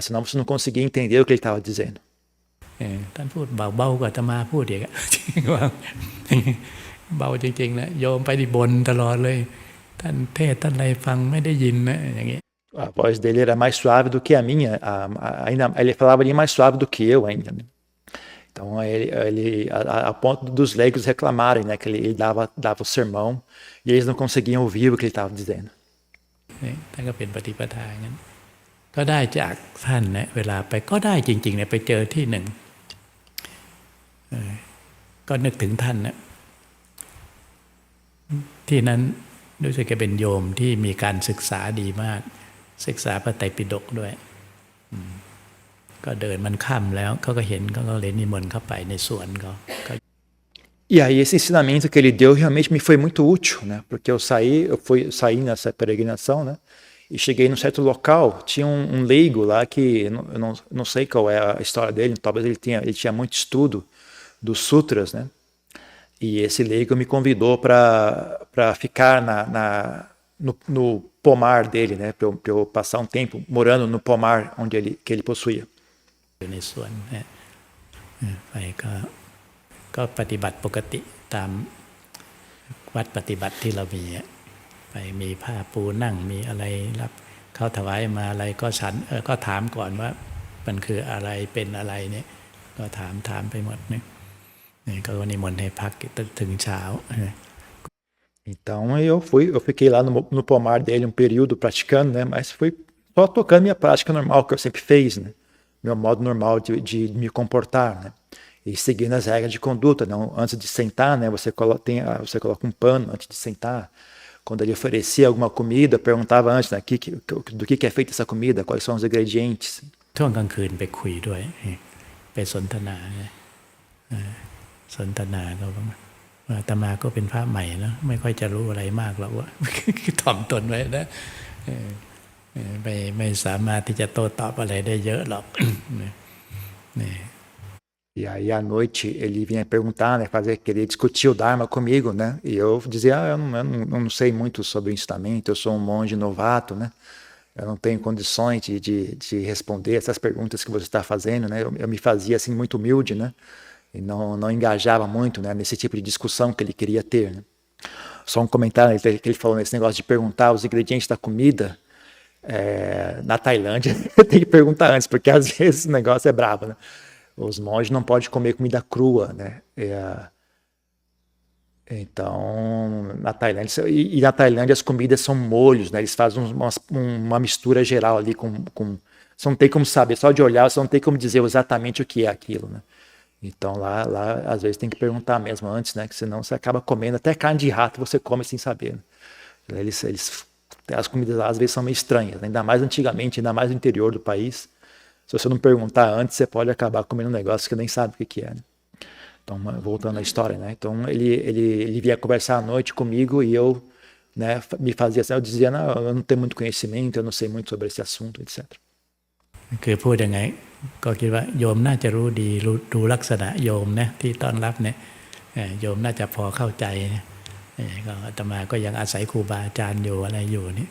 senão você não conseguia entender o que ele estava dizendo. ท่านพูดเบากว่าอาตมาพูดอีกว่าเบาจริงๆนะโยมไปดิบนตลอดเลยท่านเทศท่านอะไรฟังไม่ได้ยินนะอย่างนี้ A voz dele era mais suave do que a minha, ele falava ali mais suave do que eu ainda, né? Então a ponto dos leigos reclamarem, né, que ele dava o sermão e eles não conseguiam ouvir o que ele estava dizendo. ท่านก็เป็นปฏิปทาอย่างนั้นก็ได้จากท่านนะเวลาไปก็ได้จริงๆเนี่ยไปเจอที่หนึ่งก็นึกถึงท่านนะที่นั้น รู้สึกจะเป็นโยมที่มีการศึกษาดีมากศึกษาพระไตรปิฎกด้วยก็เดินมันค่ำแล้วเขาก็เห็นเขาก็เลยนิมนต์เข้าไปในสวนเขา E aí esse ensinamento que ele deu realmente me foi muito útil, né? Porque eu saí nessa peregrinação, né? E cheguei num certo local, tinha um leigo lá que eu não sei qual é a história dele, talvez ele tinha muito estudo dos sutras, né? E esse leigo me convidou para ficar no pomar dele, né? Para eu passar um tempo morando no pomar que ele possuía. อยู่ในสวนไปก็ปฏิบัติปกติตามวัดปฏิบัติที่เรามีไปมีผ้าปูนั่งมีอะไรรับเขาถวายมาอะไรก็ฉันก็ถามก่อนว่ามันคืออะไรเป็นอะไรเนี่ยก็ถามไปหมดเนี่ยก็นิมนต์ให้พักถึงเช้า Então eu fiquei lá no pomar dele um período praticando, né? Mas fui só tocando minha prática normal que eu sempre fiz, né? Meu modo normal de me comportar, né? E seguindo as regras de conduta, não? Antes de sentar, né? Você coloca um pano antes de sentar. Quando ele oferecia alguma comida, eu perguntava antes, né? Do que é feita essa comida, quais são os ingredientes. ช่วงกลางคืนไปคุยด้วยไปสนทนาก็อาตมาก็เป็นพระใหม่นะไม่ค่อยจะรู้อะไรมากหรอกว่าถ่อมตนไว้นะไม่สามารถที่จะโต้ตอบอะไรได้เยอะหรอก E aí à noite ele vinha perguntar, né, querer discutir o Dharma comigo, né? E eu dizia, eu não sei muito sobre o ensinamento, eu sou um monge novato, né? Eu não tenho condições de responder essas perguntas que você está fazendo, né? Eu me fazia assim muito humilde, né? E não engajava muito, né, nesse tipo de discussão que ele queria ter, né? Só um comentário que ele falou nesse negócio de perguntar os ingredientes da comida. Na Tailândia tem que perguntar antes, porque às vezes o negócio é bravo, né? Os monges não podem comer comida crua, né? Então, na Tailândia as comidas são molhos, né? Eles fazem uma mistura geral ali você não tem como saber, só de olhar você não tem como dizer exatamente o que é aquilo, né? Então lá às vezes tem que perguntar mesmo antes, né? Que senão você acaba comendo até carne de rato, você come sem saber, né? As comidas lá às vezes são meio estranhas, né? Ainda mais antigamente, ainda mais no interior do país. Se você não perguntar antes, você pode acabar comendo um negócio que nem sabe o que é, né? Então, voltando à história, né? Então ele vinha conversar à noite comigo e eu, né, me fazia assim, eu dizia, não, eu não tenho muito conhecimento, eu não sei muito sobre esse assunto, etc. คือพูดยังไงก็คิดว่าโยมน่าจะรู้ดีดูลักษณะโยมนะที่ต้อนรับเนี่ยโยมน่าจะพอเข้าใจนะก็อาตมาก็ยังอาศัยครูบาอาจารย์อยู่อะไรอยู่นี่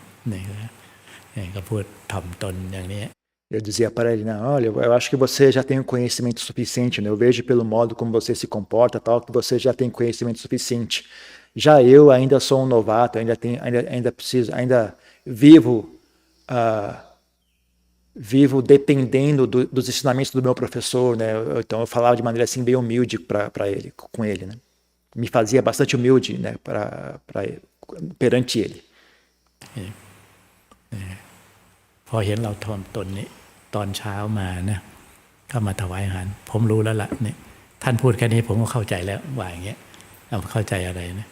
ก็พูดถ่อมตนอย่างนี้ Eu dizia para ele, não, olha, eu acho que você já tem o conhecimento suficiente, né? Eu vejo pelo modo como você se comporta, tal, que você já tem conhecimento suficiente. Já eu ainda sou um novato, ainda vivo dependendo dos ensinamentos do meu professor, né? Então eu falava de maneira assim bem humilde com ele, né? Me fazia bastante humilde, né? Perante ele. พอเห็นเราถ่อมตนนี่ตอนเช้ามานะเข้ามาถวายอาหารผมรู้แล้วล่ะนี่ท่านพูดแค่นี้ผมก็เข้าใจแล้วว่าอย่างเงี้ยเราเข้าใจอะไรนะ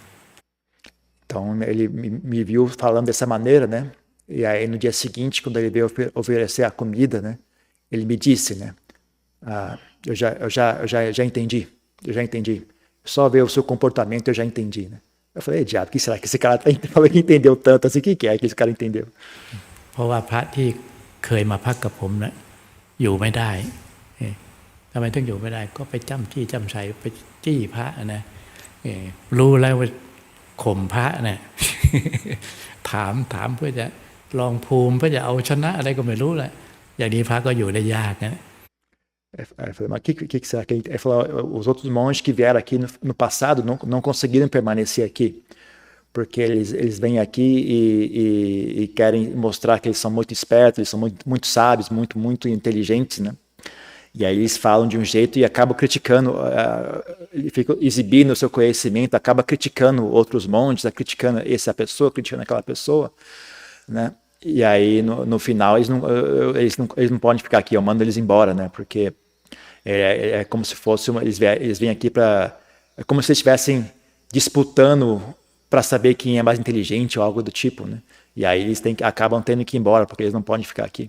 Então ele me viu falando dessa maneira, né? E aí no dia seguinte, quando ele veio oferecer a comida, né? Ele me disse, né? Eu já entendi. Só ver o seu comportamento eu já entendi, né? Eu falei, diabo, o que será que esse cara falou que entendeu tanto assim? O que é que esse cara entendeu? เพราะว่าพระที่เคยมาพักกับผมนะอยู่ไม่ได้ทำไมถึงอยู่ไม่ได้ก็ไปจ้ำใส่ไปจี้พระนะรู้แล้วว่าข่มพระนะ ถามเพื่อจะลองภูมิเพื่อจะเอาชนะอะไรก็ไม่รู้แหละอย่างนี้พระก็อยู่ได้ยากนะ Eu falei, mas o que será que ele falou? Os outros monges que vieram aqui no passado não conseguiram permanecer aqui. Porque eles vêm aqui e querem mostrar que eles são muito espertos, eles são muito sábios, muito inteligentes, né? E aí eles falam de um jeito e acabam criticando, ele fica exibindo o seu conhecimento, acaba criticando outros monges, criticando essa pessoa, criticando aquela pessoa, né? E aí no final eles não podem ficar aqui, eu mando eles embora, né? Porque é como se fosse eles vêm aqui é como se eles estivessem disputando para saber quem é mais inteligente ou algo do tipo, né? E aí eles acabam tendo que ir embora porque eles não podem ficar aqui.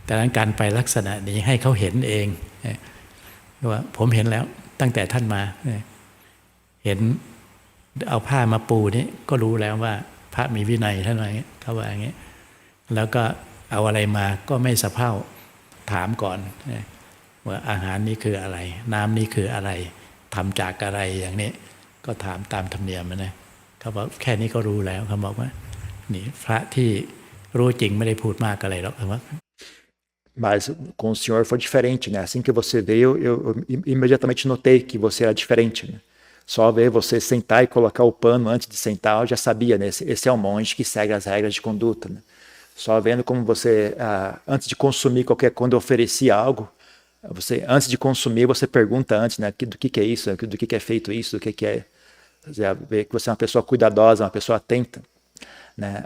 แต่นั้นการไปลักษณะนี้ให้เขาเห็นเองว่าผมเห็นแล้วตั้งแต่ท่านมาเห็นเอาผ้ามาปูนี่ก็รู้แล้วว่าพระมีวินัยท่านว่าอย่างนี้เขาว่าอย่างนี้แล้วก็เอาอะไรมาก็ไม่สะเพร่าถามก่อนว่าอาหารนี้คืออะไรน้ำนี้คืออะไรทำจากอะไรอย่างนี้ก็ถามตามธรรมเนียมนะเขาบอกแค่นี้ก็รู้แล้วเขาบอกว่านี่พระที่รู้จริงไม่ได้พูดมากอะไรหรอกเขาว่า Mas com o senhor foi diferente, né? Assim que você veio, eu imediatamente notei que você era diferente, né? Só ver você sentar e colocar o pano antes de sentar, eu já sabia, né? Esse é um monge que segue as regras de conduta, né? Só vendo como você, antes de consumir quando eu oferecia algo, você, antes de consumir, você pergunta antes, né? Do que é isso, do que é feito isso, do que é... Ver que você é uma pessoa cuidadosa, uma pessoa atenta, né?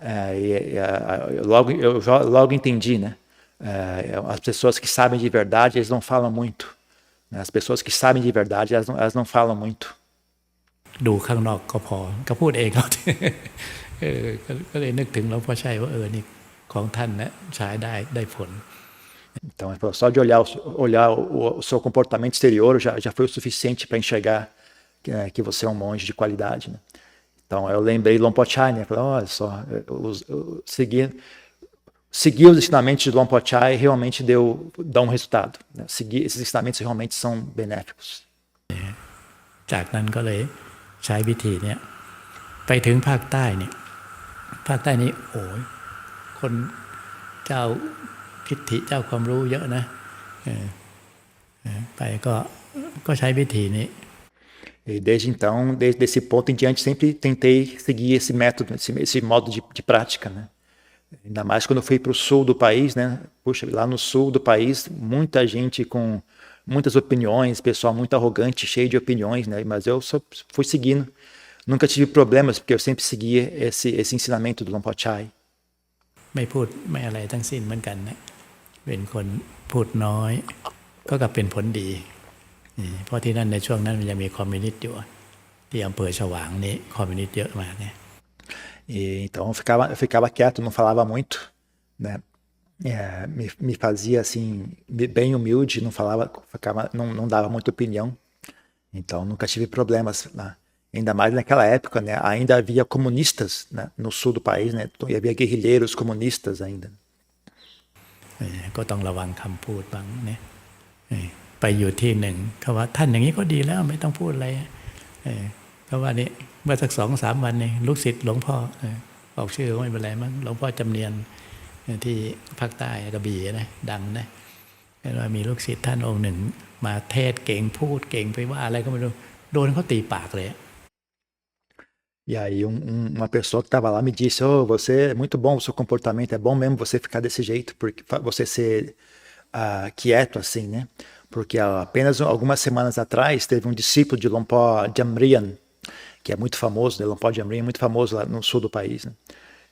Eu logo entendi, né? As pessoas que sabem de verdade, eles não falam muito. Né? As pessoas que sabem de verdade, elas não falam muito. ดูข้างนอกก็พอก็พูดเองเขาก็เลยนึกถึงหลวงพ่อชัยว่านี่ของท่านนะใช้ได้ผล Então, só de olhar o seu comportamento exterior já foi o suficiente para enxergar que você é um monge de qualidade. Né? Então, eu lembrei Lompo Chai, né? Falei, olha só, seguir os ensinamentos de Lompo Chai realmente dá um resultado. Né? Seguir esses ensinamentos realmente são benéficos. จากนั้นก็เลยใช้วิธีนี้ไปถึงภาคใต้นี่ภาคใต้นี่โอ้ยคนเจ้าทิฏฐิเจ้าความรู้เยอะนะไปก็ใช้วิธีนี้ E desde então, desde esse ponto em diante, sempre tentei seguir esse método, esse modo de prática, né? Ainda mais quando eu fui para o sul do país, né? Puxa, lá no sul do país, muita gente com muitas opiniões, pessoal muito arrogante, cheio de opiniões, né? Mas eu só fui seguindo. Nunca tive problemas, porque eu sempre seguia esse ensinamento do Lompo Chai. ไม่พูดไม่อะไรทั้งสิ้นเหมือนกันนะเป็นคนพูดน้อยก็กลับเป็นผลดีเพราะที่นั่นในช่วงนั้นมันยังมีคอมมิวนิสต์อยู่ที่อำเภอฉวางนี้คอมมิวนิสต์เยอะมากเนี่ย Então eu ficava quieto, não falava muito, né? Me fazia assim bem humilde, não falava, não dava muita opinião. Então nunca tive problemas lá. Ainda mais naquela época, né? Ainda havia comunistas, né? No sul do país, né? E havia guerrilheiros comunistas ainda. ก็ต้องระวังคำพูดบ้างเนี่ยไปอยู่ที่หนึ่งเขาว่าท่านอย่างนี้ก็ดีแล้วไม่ต้องพูดอะไรเขาว่านี่เมื่อสัก2-3 วันนี่ลูกศิษย์หลวงพ่อออกชื่อก็ไม่เป็นไรมั้งหลวงพ่อจำเนียนที่ภาคใต้กระบี่นะดังนะว่ามีลูกศิษย์ท่านองค์หนึ่งมาเทศเก่งพูดเก่งไปว่าอะไรก็ไม่รู้โดนเขาตีปากเลย E aí uma pessoa que estava lá me disse, você é muito bom o seu comportamento, é bom mesmo você ficar desse jeito, porque você ser quieto assim, né? Porque apenas algumas semanas atrás teve um discípulo de Lompo Jamrian, que é muito famoso, né? Lompo Jamrian é muito famoso lá no sul do país, né?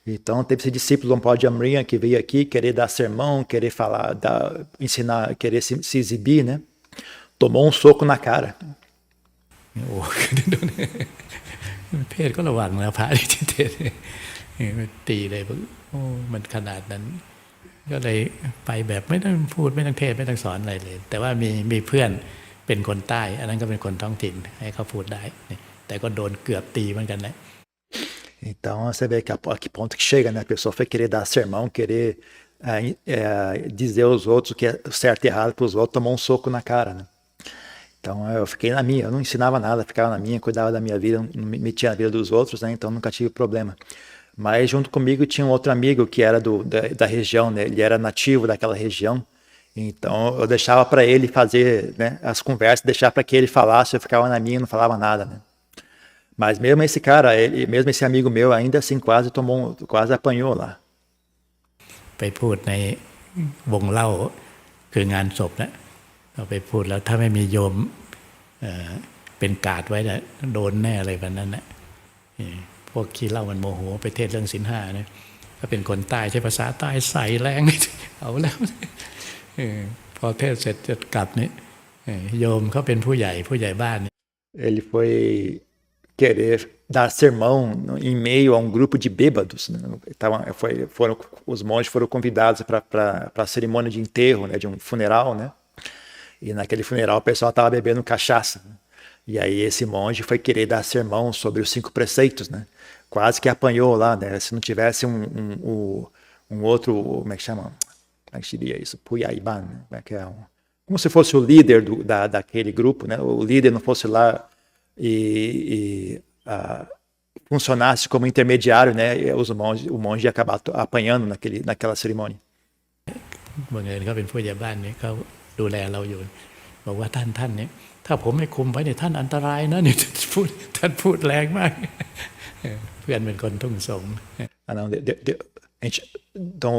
Então teve esse discípulo Lompo Jamrian que veio aqui querer dar sermão, querer falar, ensinar, querer se exibir, né? Tomou um soco na cara. โอ้เพศก็ระวังนะพระที่เทศตีเลยโอ้มันขนาดนั้นก็เลยไปแบบไม่ต้องพูดไม่ต้องเทศไม่ต้องสอนอะไรเลยแต่ว่ามีเพื่อนเป็นคนใต้อันนั้นก็เป็นคนท้องถิ่นให้เขาพูดได้แต่ก็โดนเกือบตีเหมือนกันนะ Então você vê que a que ponto que chega, né? A pessoa foi querer dar sermão, querer dizer aos outros o que é certo e errado para os outros, tomou um soco na cara, né? Então eu fiquei na minha, eu não ensinava nada, ficava na minha, cuidava da minha vida, não me metia na vida dos outros, né? Então nunca tive problema. Mas junto comigo tinha um outro amigo que era da região, né? Ele era nativo daquela região, então eu deixava para ele fazer, né, as conversas, deixar para que ele falasse, eu ficava na minha, não falava nada, né? Mas mesmo esse cara, mesmo esse amigo meu, ainda assim quase apanhou lá. ไปพูดในวงเล่าคืองานศพนะเราไปพูดแล้วถ้าไม่มีโยมเป็นกาดไว้นะโดนแน่อะไรแบบนั้นนะพวกขี้เหล้ามันโมโหไปเทศเรื่องศีลห้านะถ้าเป็นคนใต้ใช้ภาษาใต้ใส่แรงเอาแล้วพอเทศเสร็จจะกลับนี่โยมเขาเป็นผู้ใหญ่บ้าน Ele foi querer dar sermão em meio a um grupo de bêbados, né? Os monges foram convidados para a cerimônia de enterro, né, de um funeral, né? E naquele funeral o pessoal estava bebendo cachaça, né? E aí esse monge foi querer dar sermão sobre os 5 preceitos, né? Quase que apanhou lá, né? Se não tivesse um outro, como é que chama? Como é que seria isso? Puyaiban, né? Como se fosse o líder daquele grupo, né? O líder não fosse lá e funcionasse como intermediário, né? E o monge ia acabar apanhando naquela cerimônia. บังเอิญเขาเป็นผู้ใหญ่บ้านเนี่ยเขาดูแลเราอยู่บอกว่าท่านเนี่ยถ้าผมไม่คุมไว้เนี่ยท่านอันตรายนะเนี่ยท่านพูดแรงมากเพื่อนเป็นคนทุ่งสง Não, então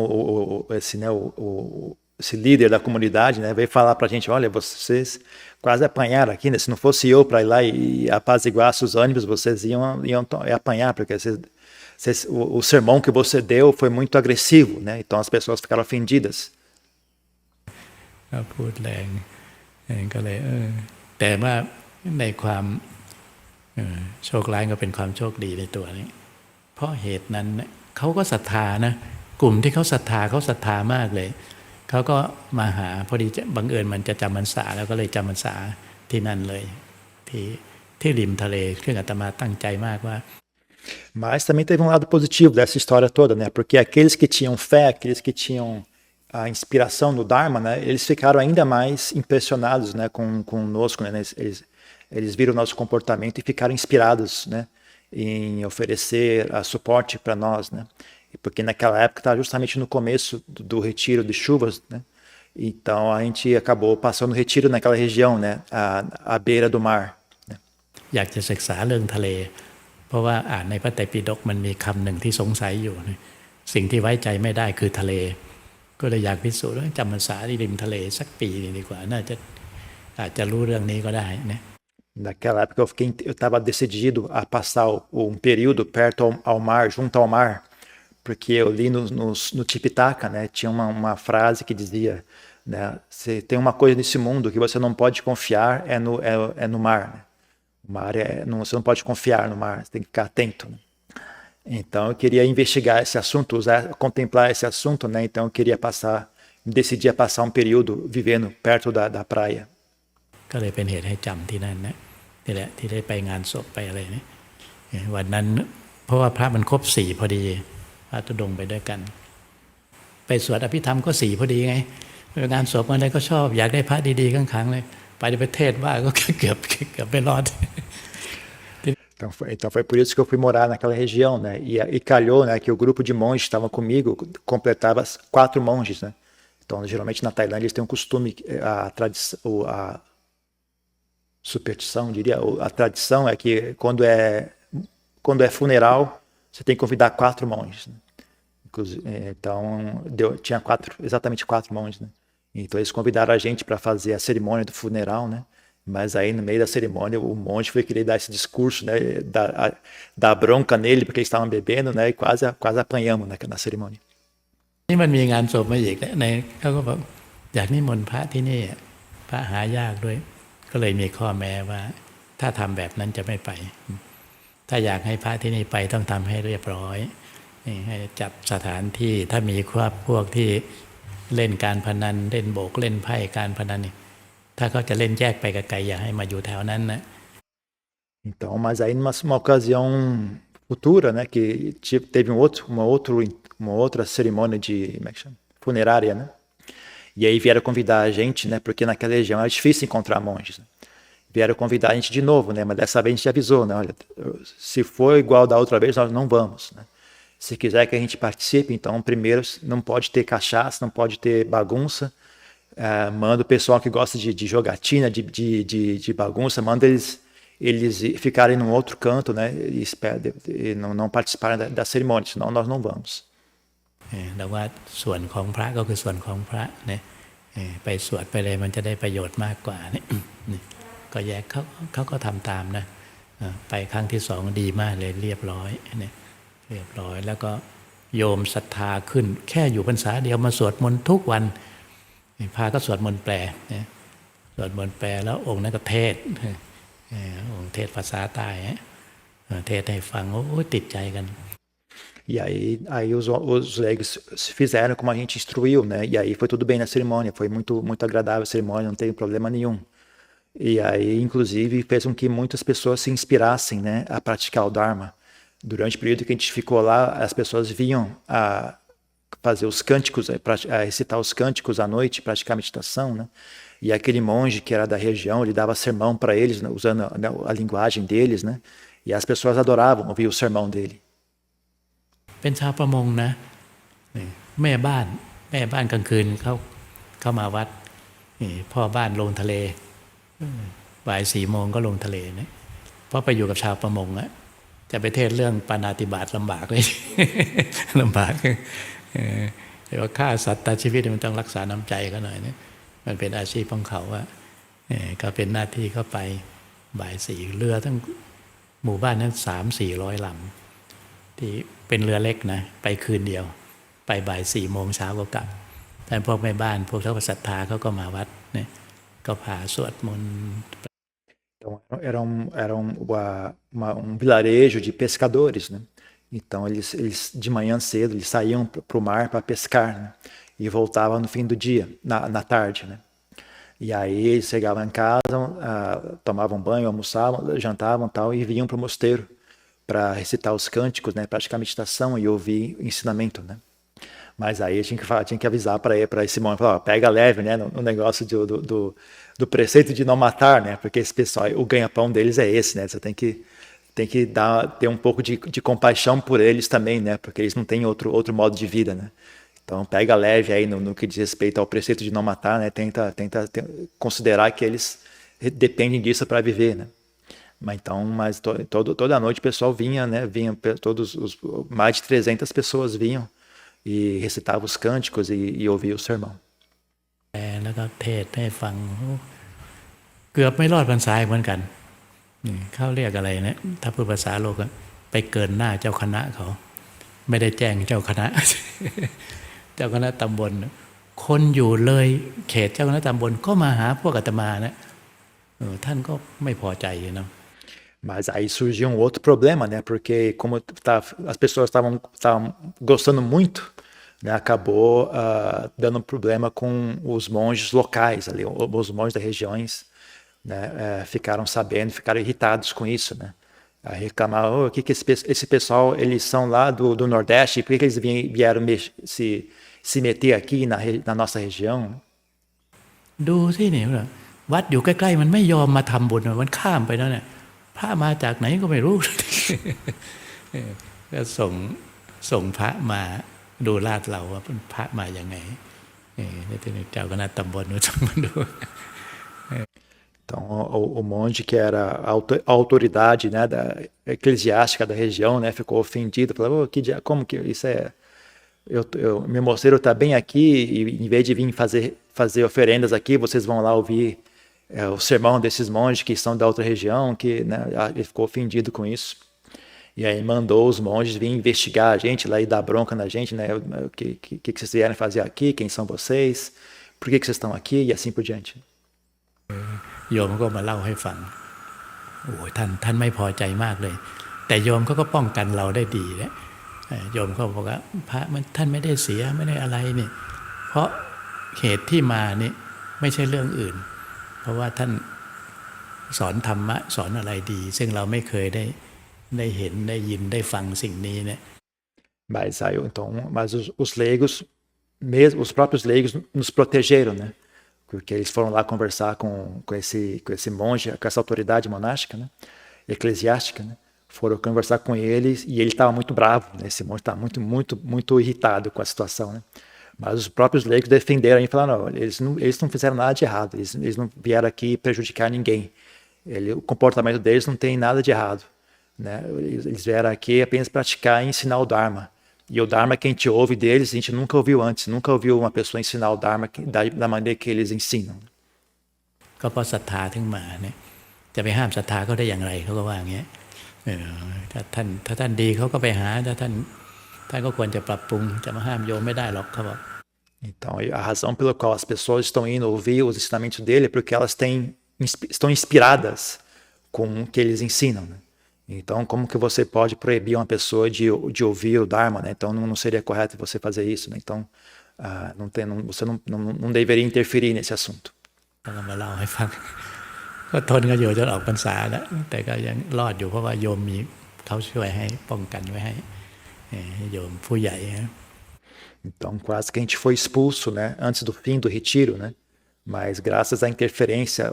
esse líder da comunidade, né, veio falar para a gente, olha, vocês quase apanharam aqui, né? Se não fosse eu para ir lá e apaziguar seus ânimos, vocês iam apanhar, porque o sermão que você deu foi muito agressivo, né? Então as pessoas ficaram ofendidas. พูดแรงก็เลยแต่ว่าในความโชคร้ายก็เป็นความโชคดีในตัวนี้เพราะเหตุนั้นเขาก็ศรัทธานะกลุ่มที่เขาศรัทธามากเลยเขาก็มาหาพอดีบังเอิญมันจะจำพรรษาแล้วก็เลยจำพรรษาที่นั่นเลยที่ริมทะเลซึ่งอาตมาตั้งใจมากว่า Mas também teve um lado positivo dessa história toda, né? Porque aqueles que tinham fé, aqueles que tinham a inspiração no Dharma, né? Eles ficaram ainda mais impressionados, né? Conosco, né? Eles viram o nosso comportamento e ficaram inspirados, né? Em oferecer suporte para nós, né? Porque naquela época estava justamente no começo do retiro de chuvas, né? Então a gente acabou passando o retiro naquela região, né? À beira do mar, né? อยากจะศึกษาเรื่องทะเลเพราะว่าอ่านในพระไตรปิฎกมันมีคำหนึ่งที่สงสัยอยู่สิ่งที่ไว้ใจไม่ได้คือทะเลก็เลยอยากพิสูจน์ว่าจำพรรษาที่ริมทะเลสักปีนึงดีกว่าน่าจะอาจจะรู้เรื่องนี้ก็ได้นะ Naquela época eu estava decidido a passar um período perto ao mar, junto ao mar, porque eu li no Tipitaka, né? Tinha uma frase que dizia, né? Se tem uma coisa nesse mundo que você não pode confiar é no mar, né? O mar você não pode confiar no mar, você tem que ficar atento, né? Então eu queria investigar esse assunto, contemplar esse assunto, né? Então eu queria decidi a passar um período vivendo perto da praia. ก็เลยเป็นเหตุให้จำที่นั่นนะนี่แหละที่ได้ไปงานศพไปอะไรนี่วันนั้นเพราะว่าพระมันครบ4พอดีพระธุดงค์ไปด้วยกันไปสวดอภิธรรมก็4พอดีไงงานศพอะไรก็ชอบอยากได้พระดีๆข้างๆเลยไปประเทศว่าก็เกือบไม่รอด Então foi por isso que eu fui morar naquela região, né? E calhou, né, que o grupo de monges que estava comigo completava 4 monges, né? Então geralmente na Tailândia eles têm um costume, a tradição, a superstição, diria, a tradição é que quando é funeral você tem que convidar 4 monges, né? Então tinha exatamente 4 monges, né? Então eles convidaram a gente para fazer a cerimônia do funeral, né? Mas aí no meio da cerimônia o monge foi querer dar esse discurso, né? Dar bronca nele porque eles estavam bebendo, né? E quase apanhamos na cerimônia. นี่มันมีงานศพมาอีกในเขาก็บอกอยากนิมนต์พระที่นี่พระหายากด้วยก็เลยมีข้อแม้ว่าถ้าทำแบบนั้นจะไม่ไปถ้าอยากให้พระที่นี่ไปต้องทำให้เรียบร้อยให้จัดสถานที่ถ้ามีพวกที่เล่นการพนันเล่นโบกเล่นไพ่การพนันนี่ถ้าเขาจะเล่นแยกไปไกลๆอย่าให้มาอยู่แถวนั้นนะ Então, mas aí numa ocasião futura, né, que teve uma outra cerimônia de funerária, né? E aí vieram convidar a gente, né, porque naquela região era difícil encontrar monges, né? Vieram convidar a gente de novo, né, mas dessa vez a gente avisou, né, olha, se for igual da outra vez nós não vamos, né? Se quiser que a gente participe, então primeiro não pode ter cachaça, não pode ter bagunça. Manda o pessoal que gosta de jogatina, de bagunça, manda eles ficarem num outro canto, né? E não participarem da cerimônia, senão nós não vamos. แต่ว่าส่วนของพระก็คือส่วนของพระเนี่ยไปสวดไปเลยมันจะได้ประโยชน์มากกว่านี่ก็แยกเขาก็ทำตามนะไปครั้งที่2ดีมากเลยเรียบร้อยเนี่ยเรียบร้อยแล้วก็โยมศรัทธาขึ้นแค่อยู่พรรษาเดียวมาสวดมนต์ทุกวันพาก็สวดมนต์แปลสวดมนต์แปลแล้วองค์นั้นก็เทศองค์เทศภาษาใต้ เทศให้ฟังโอ้ติดใจกัน E aí os leigos fizeram como a gente instruiu, né? E aí foi tudo bem na cerimônia, foi muito agradável a cerimônia, não teve problema nenhum. E aí, inclusive, fez com que muitas pessoas se inspirassem, né, a praticar o Dharma. Durante o período que a gente ficou lá, as pessoas vinham a fazer os cânticos, a recitar os cânticos à noite, praticar meditação, né? E aquele monge que era da região, ele dava sermão para eles, né, usando a linguagem deles, né? E as pessoas adoravam ouvir o sermão dele. เป็นชาวประมงนะแม่บ้านกลางคืนเข้ามาวัดพ่อบ้านลงทะเลบ่าย4 โมงก็ลงทะเลนะเพราะไปอยู่กับชาวประมงอะจะไปเทศเรื่องปาณาติบาตลำบากเลย ลำบากแต่ว่าฆ่าสัตว์ตัดชีวิตมันต้องรักษาน้ำใจก็หน่อยนะมันเป็นอาชีพของเขาอะก็เป็นหน้าที่เข้าไปบ่าย4เรือทั้งหมู่บ้านนั้น300-400 ลำที่เป็นเรือเล็กนะไปคืนเดียวไปบ่าย4 โมงเช้าก็กลับแต่พวกแม่บ้านพวกเจ้าศรัทธาเขาก็มาวัดเนี่ยก็พาสวดมนต์ Então, era um vilarejo de pescadores, né? Então, eles de manhã cedo, eles saíam para o mar para pescar, né? E voltavam no fim do dia, na tarde, né? E aí eles chegavam em casa, tomavam banho, almoçavam, jantavam tal, e vinham para o mosteiro para recitar os cânticos, né? Praticar meditação e ouvir ensinamento, né? Mas aí tinha que avisar para esse monge, falar, ó, pega leve, né, no negócio do preceito de não matar, né, porque esse pessoal, o ganha-pão deles é esse, né, você tem que ter um pouco de compaixão por eles também, né, porque eles não têm outro modo de vida, né. Então pega leve aí no que diz respeito ao preceito de não matar, né, tenta considerar que eles dependem disso para viver, né. Mas toda noite o pessoal vinha, né, mais de 300 pessoas vinham e recitava os cânticos e ouvia o sermão. แล้วก็เทศให้ฟังเกือบไม่รอดพรรษาเหมือนกันเขาเรียกอะไรนะถ้าพูดภาษาโลกไปเกินหน้าเจ้าคณะเขาไม่ได้แจ้งเจ้าคณะ เจ้าคณะตำบลคนอยู่เลยเขตเจ้าคณะตำบลก็มาหาพวกอาตมานะท่านก็ไม่พอใจเนาะ Mas aí surgiu um outro problema, né? Porque como as pessoas estavam gostando muito, né? Acabou dando problema com os monges locais ali, os monges das regiões, né? Ficaram sabendo, ficaram irritados com isso, né? A reclamar, o que esse pessoal, eles são lá do Nordeste, por que eles vieram se meter aqui na nossa região? ดูสิเนี่ยวัดอยู่ใกล้ๆมันไม่ยอมมาทำบุญมันข้ามไปแล้วเนี่ยพระมาจากไหนก็ไม่รู้ ก็ส่งพระมาดูลาดเราว่าพระมาอย่างไงเจ้าคณะตำบลนู้นมาดู Então, o monge que era a autoridade, né, eclesiástica da região, né, ficou ofendido, falou, como que isso é... meu mosteiro está bem aqui e em vez de vir fazer oferendas aqui, vocês vão lá ouvir o sermão desses monges que são da outra região, que, né, ele ficou ofendido com isso. E aí mandou os monges vir investigar a gente lá e dar bronca na gente, né, o que vocês vieram fazer aqui, quem são vocês, por que vocês estão aqui e assim por diante. โยมก็มาเล่าให้ฟังโอ้ยท่านไม่พอใจมากเลยแต่โยมเขาก็ป้องกันเราได้ดีนะโยมเขาบอกว่าพระท่านไม่ได้เสียไม่ได้อะไรนี่เพราะเหตุที่มานี่ไม่ใช่เรื่องอื่นเพราะว่าท่านสอนธรรมะสอนอะไรดีซึ่งเราไม่เคยได้เห็นได้ยินได้ฟังสิ่งนี้เนี่ย Mas os leigos, mesmo os próprios leigos nos protegeram, né? Porque eles foram lá conversar com esse monge, com essa autoridade monástica, né? Eclesiástica, né? Foram conversar com ele e ele estava muito bravo, né? Esse monge estava muito irritado com a situação, né? Mas os próprios leigos defenderam e falaram, não, eles não fizeram nada de errado, eles não vieram aqui prejudicar ninguém. O comportamento deles não tem nada de errado, né? Eles vieram aqui apenas praticar e ensinar o Dharma. E o Dharma que a gente ouve deles, a gente nunca ouviu antes, nunca ouviu uma pessoa ensinar o Dharma da maneira que eles ensinam. ก็เพราะศรัทธาถึงมาเนี่ยจะไปห้ามศรัทธาเขาได้อย่างไรเขาก็ว่าอย่างเงี้ยถ้าท่านดีเขาก็ไปหาถ้าท่านก็ควรจะปรับปรุงจะมาห้ามโยมไม่ได้หรอกเขาบอก Então, a razão pela qual as pessoas estão indo ouvir os ensinamentos dele é porque elas estão inspiradas com o que eles ensinam, né? Então, como que você pode proibir uma pessoa de ouvir o Dharma, né? Então, não seria correto você fazer isso, né? Então, você não deveria interferir nesse assunto. แล้วก็มาเล่าให้ฟังก็ทนกันอยู่จนออกพรรษาแล้วแต่ก็ยังรอดอยู่เพราะว่าโยมมีเขาช่วยให้ป้องกันไว้ให้โยมผู้ใหญ่ Então, quase que a gente foi expulso, né? Antes do fim do retiro, né? Mas graças à interferência,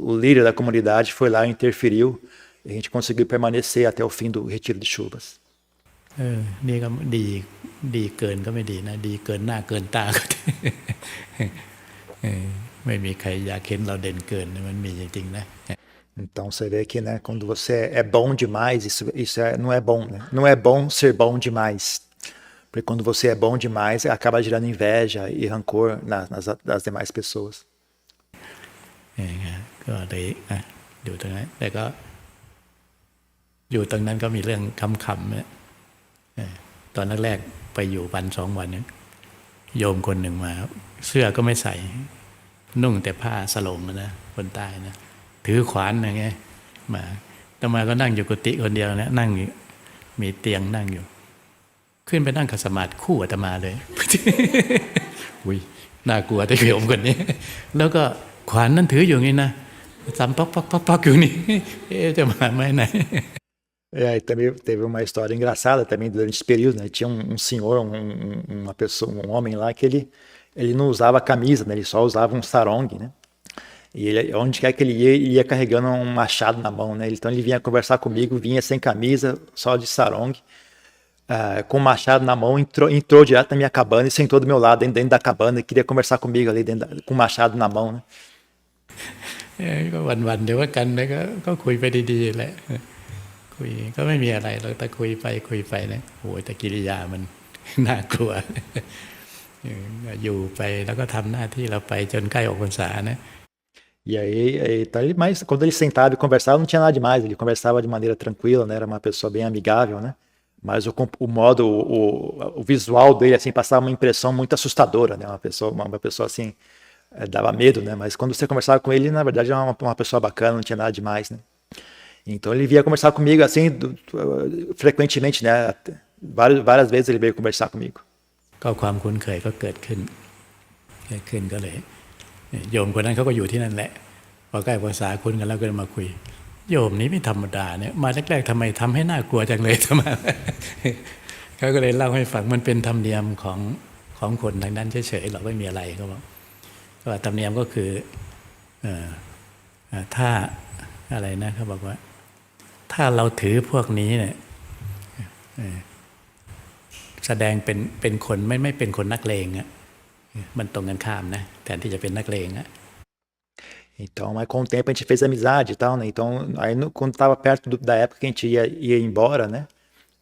o líder da comunidade foi lá e interferiu e a gente conseguiu permanecer até o fim do retiro de chuvas. นี่ก็ดีเกินก็ไม่ดีนะดีเกินหน้าเกินตาก็ไม่มีใครอยากเห็นเราเด่นเกินมันมีจริงๆนะ Então você vê que, né, quando você é bom demais, não é bom, né? Não é bom ser bom demais. Porque quando você é bom demais, acaba gerando inveja e rancor nas demais pessoas. ก็เลยอยู่ตรงนั้นแต่ก็อยู่ตรงนั้นก็มีเรื่องคำๆเนี่ยตอนแรกๆไปอยู่วัน2 วันเนี่ยโยมคนหนึ่งมาเสื้อก็ไม่ใส่นุ่งแต่ผ้าสลงนะคนใต้นะถือขวานอะไรเงี้ยมาต่อมาก็นั่งอยู่กุฏิคนเดียวนะนั่งมีเตียงนั่งอยู่ขึ้นไปนั่งขัดสมาธิคู่อาตมาเลย อุ้ยน่ากลัวแต่โยมคนนี้แล้วก็ขวานนั่นถืออยู่งี้นะซ้ำป๊อกอยู่นี่จะมาไหมไหน E também teve uma história engraçada também durante esse período, né? Tinha um senhor, uma pessoa, um homem lá que ele não usava camisa, né? Ele só usava um sarong, né? E ele, onde quer que ele ia carregando um machado na mão, né? Então ele vinha conversar comigo, vinha sem camisa, só de sarong, com o machado na mão, entrou direto na minha cabana e sentou do meu lado dentro da cabana e queria conversar comigo ali com o machado na mão, né? ก็วันๆเดี๋ยวว่ากันแล้วก็คุยไปดีๆแหละคุยก็ไม่มีอะไรเราแต่คุยไปนะโอ้ยแต่กิริยามันน่ากลัวอยู่ไปแล้วก็ทำหน้าที่เราไปจนใกล้ออกพรรษานะ E aí, então mas quando ele sentava e conversava, não tinha nada demais, ele conversava de maneira tranquila, né? Era uma pessoa bem amigável, né? Mas o modo, o visual dele, assim, passava uma impressão muito assustadora, né? Uma pessoa assim, dava medo, né? Mas quando você conversava com ele, na verdade, era uma pessoa bacana, não tinha nada demais, né? Então ele vinha conversar comigo, assim, frequentemente, né? Várias vezes ele veio conversar comigo. ก็ความคุ้นเคยก็เกิดขึ้นก็เลยโยมคนนั้นเขาก็อยู่ที่นั่นแหละพอใกล้ภาษาคุ้นกันแล้วก็มาคุยโยมนี้ไม่ธรรมดาเนี่ยมาแรกๆทำไมทำให้น่ากลัวจังเลยทำไม เขาก็เลยเล่าให้ฟังมันเป็นธรรมเนียมของคนทางนั้นเฉยๆหรอกไม่มีอะไรเขาบอกว่าธรรมเนียมก็คือถ้าอะไรนะเขาบอกว่าถ้าเราถือพวกนี้เนี่ยแสดงเป็นคนไม่เป็นคนนักเลงอ่ะมันตรงกันข้ามนะแทนที่จะเป็นนักเลงอ่ะ Então, mas com o tempo a gente fez amizade e tal, né? Então, aí quando estava perto da época que a gente ia embora, né?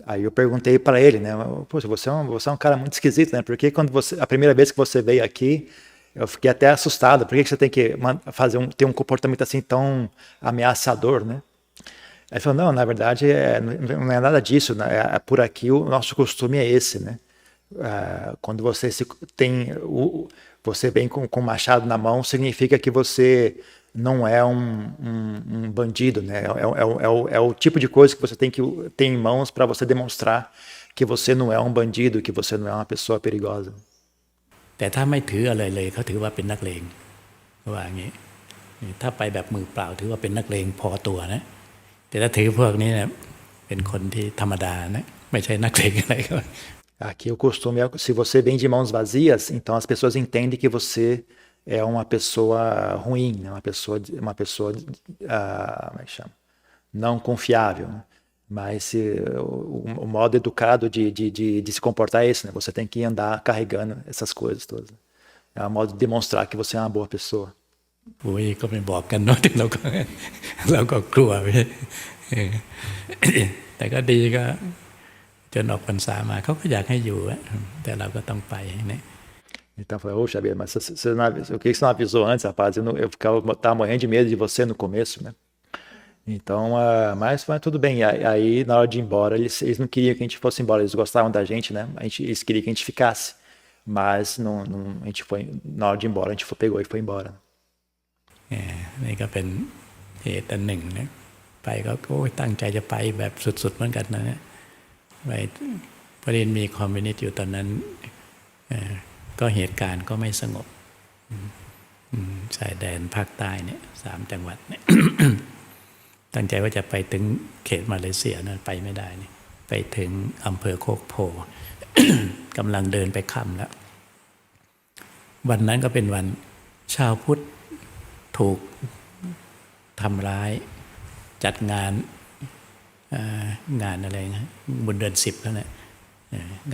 Aí eu perguntei para ele, né? Poxa, você é um cara muito esquisito, né? Porque a primeira vez que você veio aqui, eu fiquei até assustado. Por que você tem que ter um comportamento assim tão ameaçador, né? Aí ele falou, não, na verdade não é nada disso, né? Por aqui o nosso costume é esse, né? Quando você você vem com o machado na mão, significa que você não é um bandido, né? É o tipo de coisa que você tem que ter em mãos para você demonstrar que você não é um bandido, que você não é uma pessoa perigosa. แต่ถ้าไม่ถืออะไรเลยเขาถือว่าเป็นนักเลงว่าอย่างนี้ถ้าไปแบบมือเปล่าถือว่าเป็นนักเลงพอตัวนะแต่ถ้าถือพวกนี้เนี่ยเป็นคนที่ธรรมดานะไม่ใช่นักเลงอะไรก็ Aqui o costume é, se você vem de mãos vazias, então as pessoas entendem que você é uma pessoa ruim, né? Uma pessoa como é que chama? Não confiável, né? Mas o modo educado de se comportar é esse, né? Você tem que andar carregando essas coisas todas. É um modo de demonstrar que você é uma boa pessoa. โอ้ยก็ไม่บอกกันเนาะแต่เราก็กลัวไปแต่ก็ดีก็จนออกพรรษามาเขาก็อยากให้อยู่แต่เราก็ต้องไปเนี่ย Então eu falei, oxa, mas o que você não avisou antes, rapaz? Eu tava morrendo de medo de você no começo, né? Então, mas tudo bem. Aí, na hora de ir embora, eles não queriam que a gente fosse embora, eles gostavam da gente, né? Eles queriam que a gente ficasse. Mas a gente foi, na hora de ir embora, a gente pegou e foi embora. นี่ก็เป็นเหตุอันหนึ่งนะไป ก็โอ้ยตั้งใจจะไปแบบสุดๆเหมือนกันนะไปพอดีมีคอมมิวนิสต์อยู่ตอนนั้นก็เหตุการณ์ก็ไม่สงบชายแดนภาคใต้เนี่ย3 จังหวัดเนี่ย ตั้งใจว่าจะไปถึงเขตมาเลเซียนะไปไม่ได้นี่ไปถึงอำเภอโคกโพ กำลังเดินไปค่ำแล้ววันนั้นก็เป็นวันชาวพุทธถูกทำร้ายจัดงานอะไรนะบุญเดือน10แล้วเนี่ย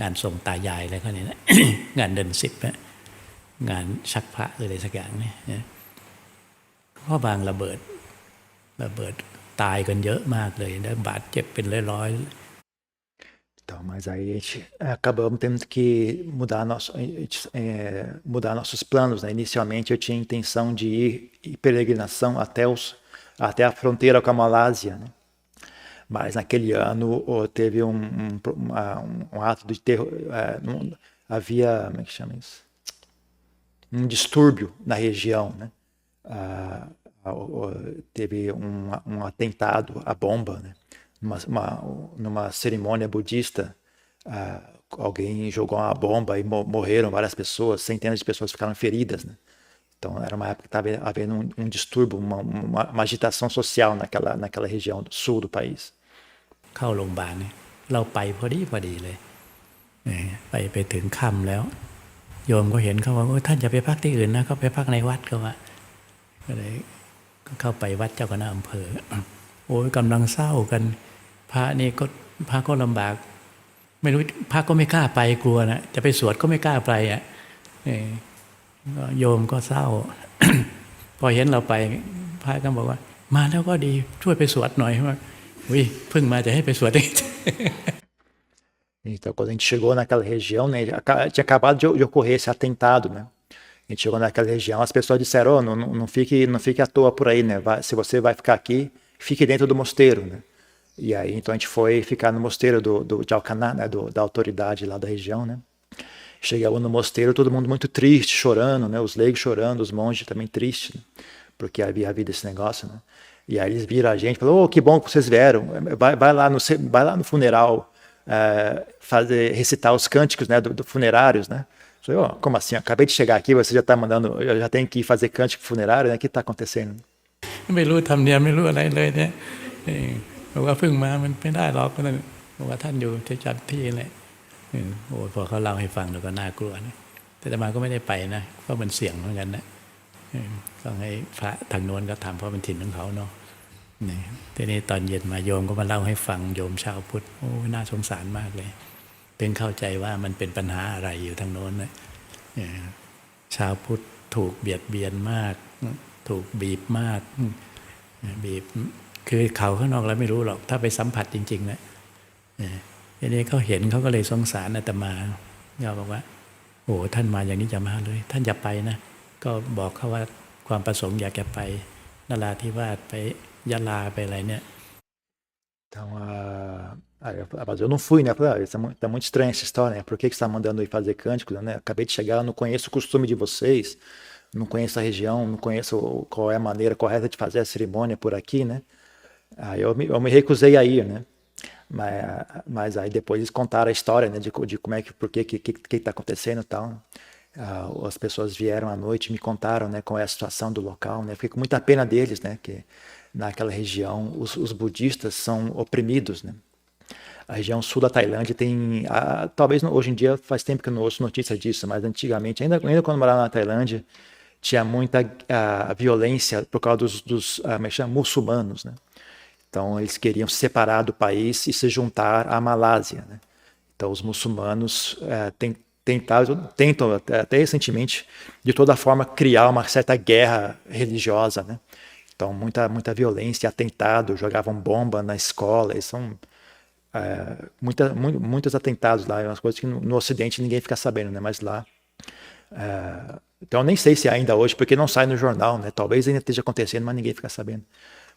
งานส่งตายายอะไรเขาเนี่ยนะ งานเดือน10นะงานชักพระอะไรสักอย่างเนี่ยก็บางระเบิดตายกันเยอะมากเลยแล้วบาดเจ็บเป็นร้อยEntão, mas aí a gente acabamos tendo que mudar nossos planos, né? Inicialmente eu tinha a intenção de ir em peregrinação até a fronteira com a Malásia, né? Mas naquele ano teve um ato de terror, havia, como é que chama isso? Um distúrbio na região, né? Teve um atentado à bomba, né? Numa cerimônia budista, alguém jogou uma bomba e morreram várias pessoas, centenas de pessoas ficaram feridas, né? Então era uma época que estava havendo um distúrbio, uma agitação social naquela região do sul do país. เข้าโรงพยาบาลเนี่ยเราไปพอดีเลยไปถึงค่ำแล้วโยมก็เห็นเขาว่าท่านอย่าไปพักที่อื่นนะเขาไปพักในวัดเขาว่าก็เลยเข้าไปวัดเจ้าคณะอำเภอโอ้ยกำลังเศร้ากันพระก็ลำบากไม่รู้พระก็ไม่กล้าไปกลัวนะจะไปสวดก็ไม่กล้าไปอ่ะโยมก็เศร้า พอเห็นเราไปพระก็บอกว่ามาแล้วก็ดีช่วยไปสวดหน่อยว่าเพิ่งมาจะให้ไปสวดได้ Então, quando a gente chegou naquela região, né, tinha acabado de ocorrer esse atentado, né? A gente chegou naquela região, as pessoas disseram, não fique à toa por aí, né? Se você vai ficar aqui, fique dentro do mosteiro, né? E aí, então a gente foi ficar no mosteiro de Alcaná, né? Da autoridade lá da região, né? Chegamos no mosteiro, todo mundo muito triste, chorando, né? Os leigos chorando, os monges também tristes, né? Porque havia havido esse negócio, né? E aí eles viram a gente, falaram, que bom que vocês vieram, vai lá no funeral, recitar os cânticos, né, do funerários, né? Eu falei, como assim? Eu acabei de chegar aqui, você já está mandando, eu já tenho que ir fazer cântico funerário, né? O que está acontecendo? ไม่รู้ทำเนียมไม่รู้อะไรเลยเนี่ยบอกว่าเพิ่งมามันไม่ได้หรอกบอกว่าท่านอยู่ที่จัดที่แหละโอ้พอเขาเล่าให้ฟังเราก็น่ากลัวนะแต่อาตมาก็ไม่ได้ไปนะเพราะมันเสี่ยงเหมือนกันนะต้องให้พระทางโน้นก็ทำเพราะเป็นถิ่นของเขาเนาะนี่ทีนี้ตอนเย็นมาโยมก็มาเล่าให้ฟังโยมชาวพุทธโอ้น่าสงสารมากเลยเป็นเข้าใจว่ามันเป็นปัญหาอะไรอยู่ทางโน้นนะชาวพุทธถูกเบียดเบียนมากถูกบีบมากบีบคือเขาข้างนอกแล้วไม่รู้หรอกถ้าไปสัมผัสจริงๆนะทีนี้เขาเห็นเขาก็เลยสงสารอาตมาเขาบอกว่าโอ้ท่านมาอย่างนี้จะมาเลยท่านอย่าไปนะก็บอกเขาว่าความประสงค์อยากจะไปนราธิวาสไปยะลาไปอะไรเนี่ย Então, mas eu não fui, né? Eu falei, tá muito estranha essa história, né? Por que você está mandando ir fazer cânticos, né? Acabei de chegar, eu não conheço o costume de vocês, não conheço a região, não conheço qual é a maneira correta de fazer a cerimônia por aqui, né? Aí eu me recusei a ir, né? Mas aí depois eles contaram a história, né? De como é que, por que está acontecendo e tal. As pessoas vieram à noite e me contaram, né? Qual é a situação do local, né? Fiquei com muita pena deles, né? Que naquela região os budistas são oprimidos, né? A região sul da Tailândia tem, talvez hoje em dia faz tempo que eu não ouço notícia disso, mas antigamente, ainda quando eu morava na Tailândia, tinha muita violência por causa dos muçulmanos, né? Então eles queriam se separar do país e se juntar à Malásia, né? Então os muçulmanos tentam até recentemente de toda forma criar uma certa guerra religiosa, né? Então muita violência, atentado, jogavam bomba na escola, eles são muitos atentados lá, umas coisas que no Ocidente ninguém fica sabendo, né? Mas lá então eu nem sei se ainda hoje, porque não sai no jornal, né? Talvez ainda esteja acontecendo, mas ninguém fica sabendo.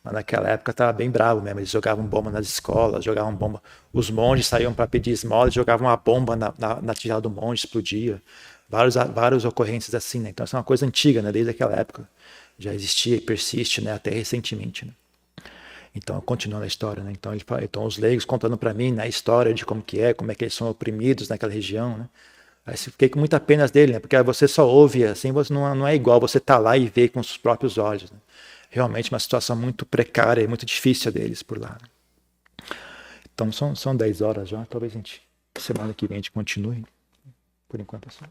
Mas naquela época estava bem bravo mesmo, eles jogavam bomba nas escolas, jogavam bomba, os monges saíam para pedir esmola, jogavam uma bomba na tigela do monge, explodia, várias ocorrências assim, né? Então isso é uma coisa antiga, né? Desde aquela época já existia e persiste, né? Até recentemente, né? Então, continuando a história, né? Então, então os leigos contando para mim, né, a história de como é que eles são oprimidos naquela região, né? Aí fiquei com muita pena dele, né? Porque você só ouve assim, você não é igual você tá lá e ver com os próprios olhos, né? Realmente uma situação muito precária e muito difícil deles por lá. Então são 10 horas já, talvez semana que vem a gente continue. Por enquanto é só.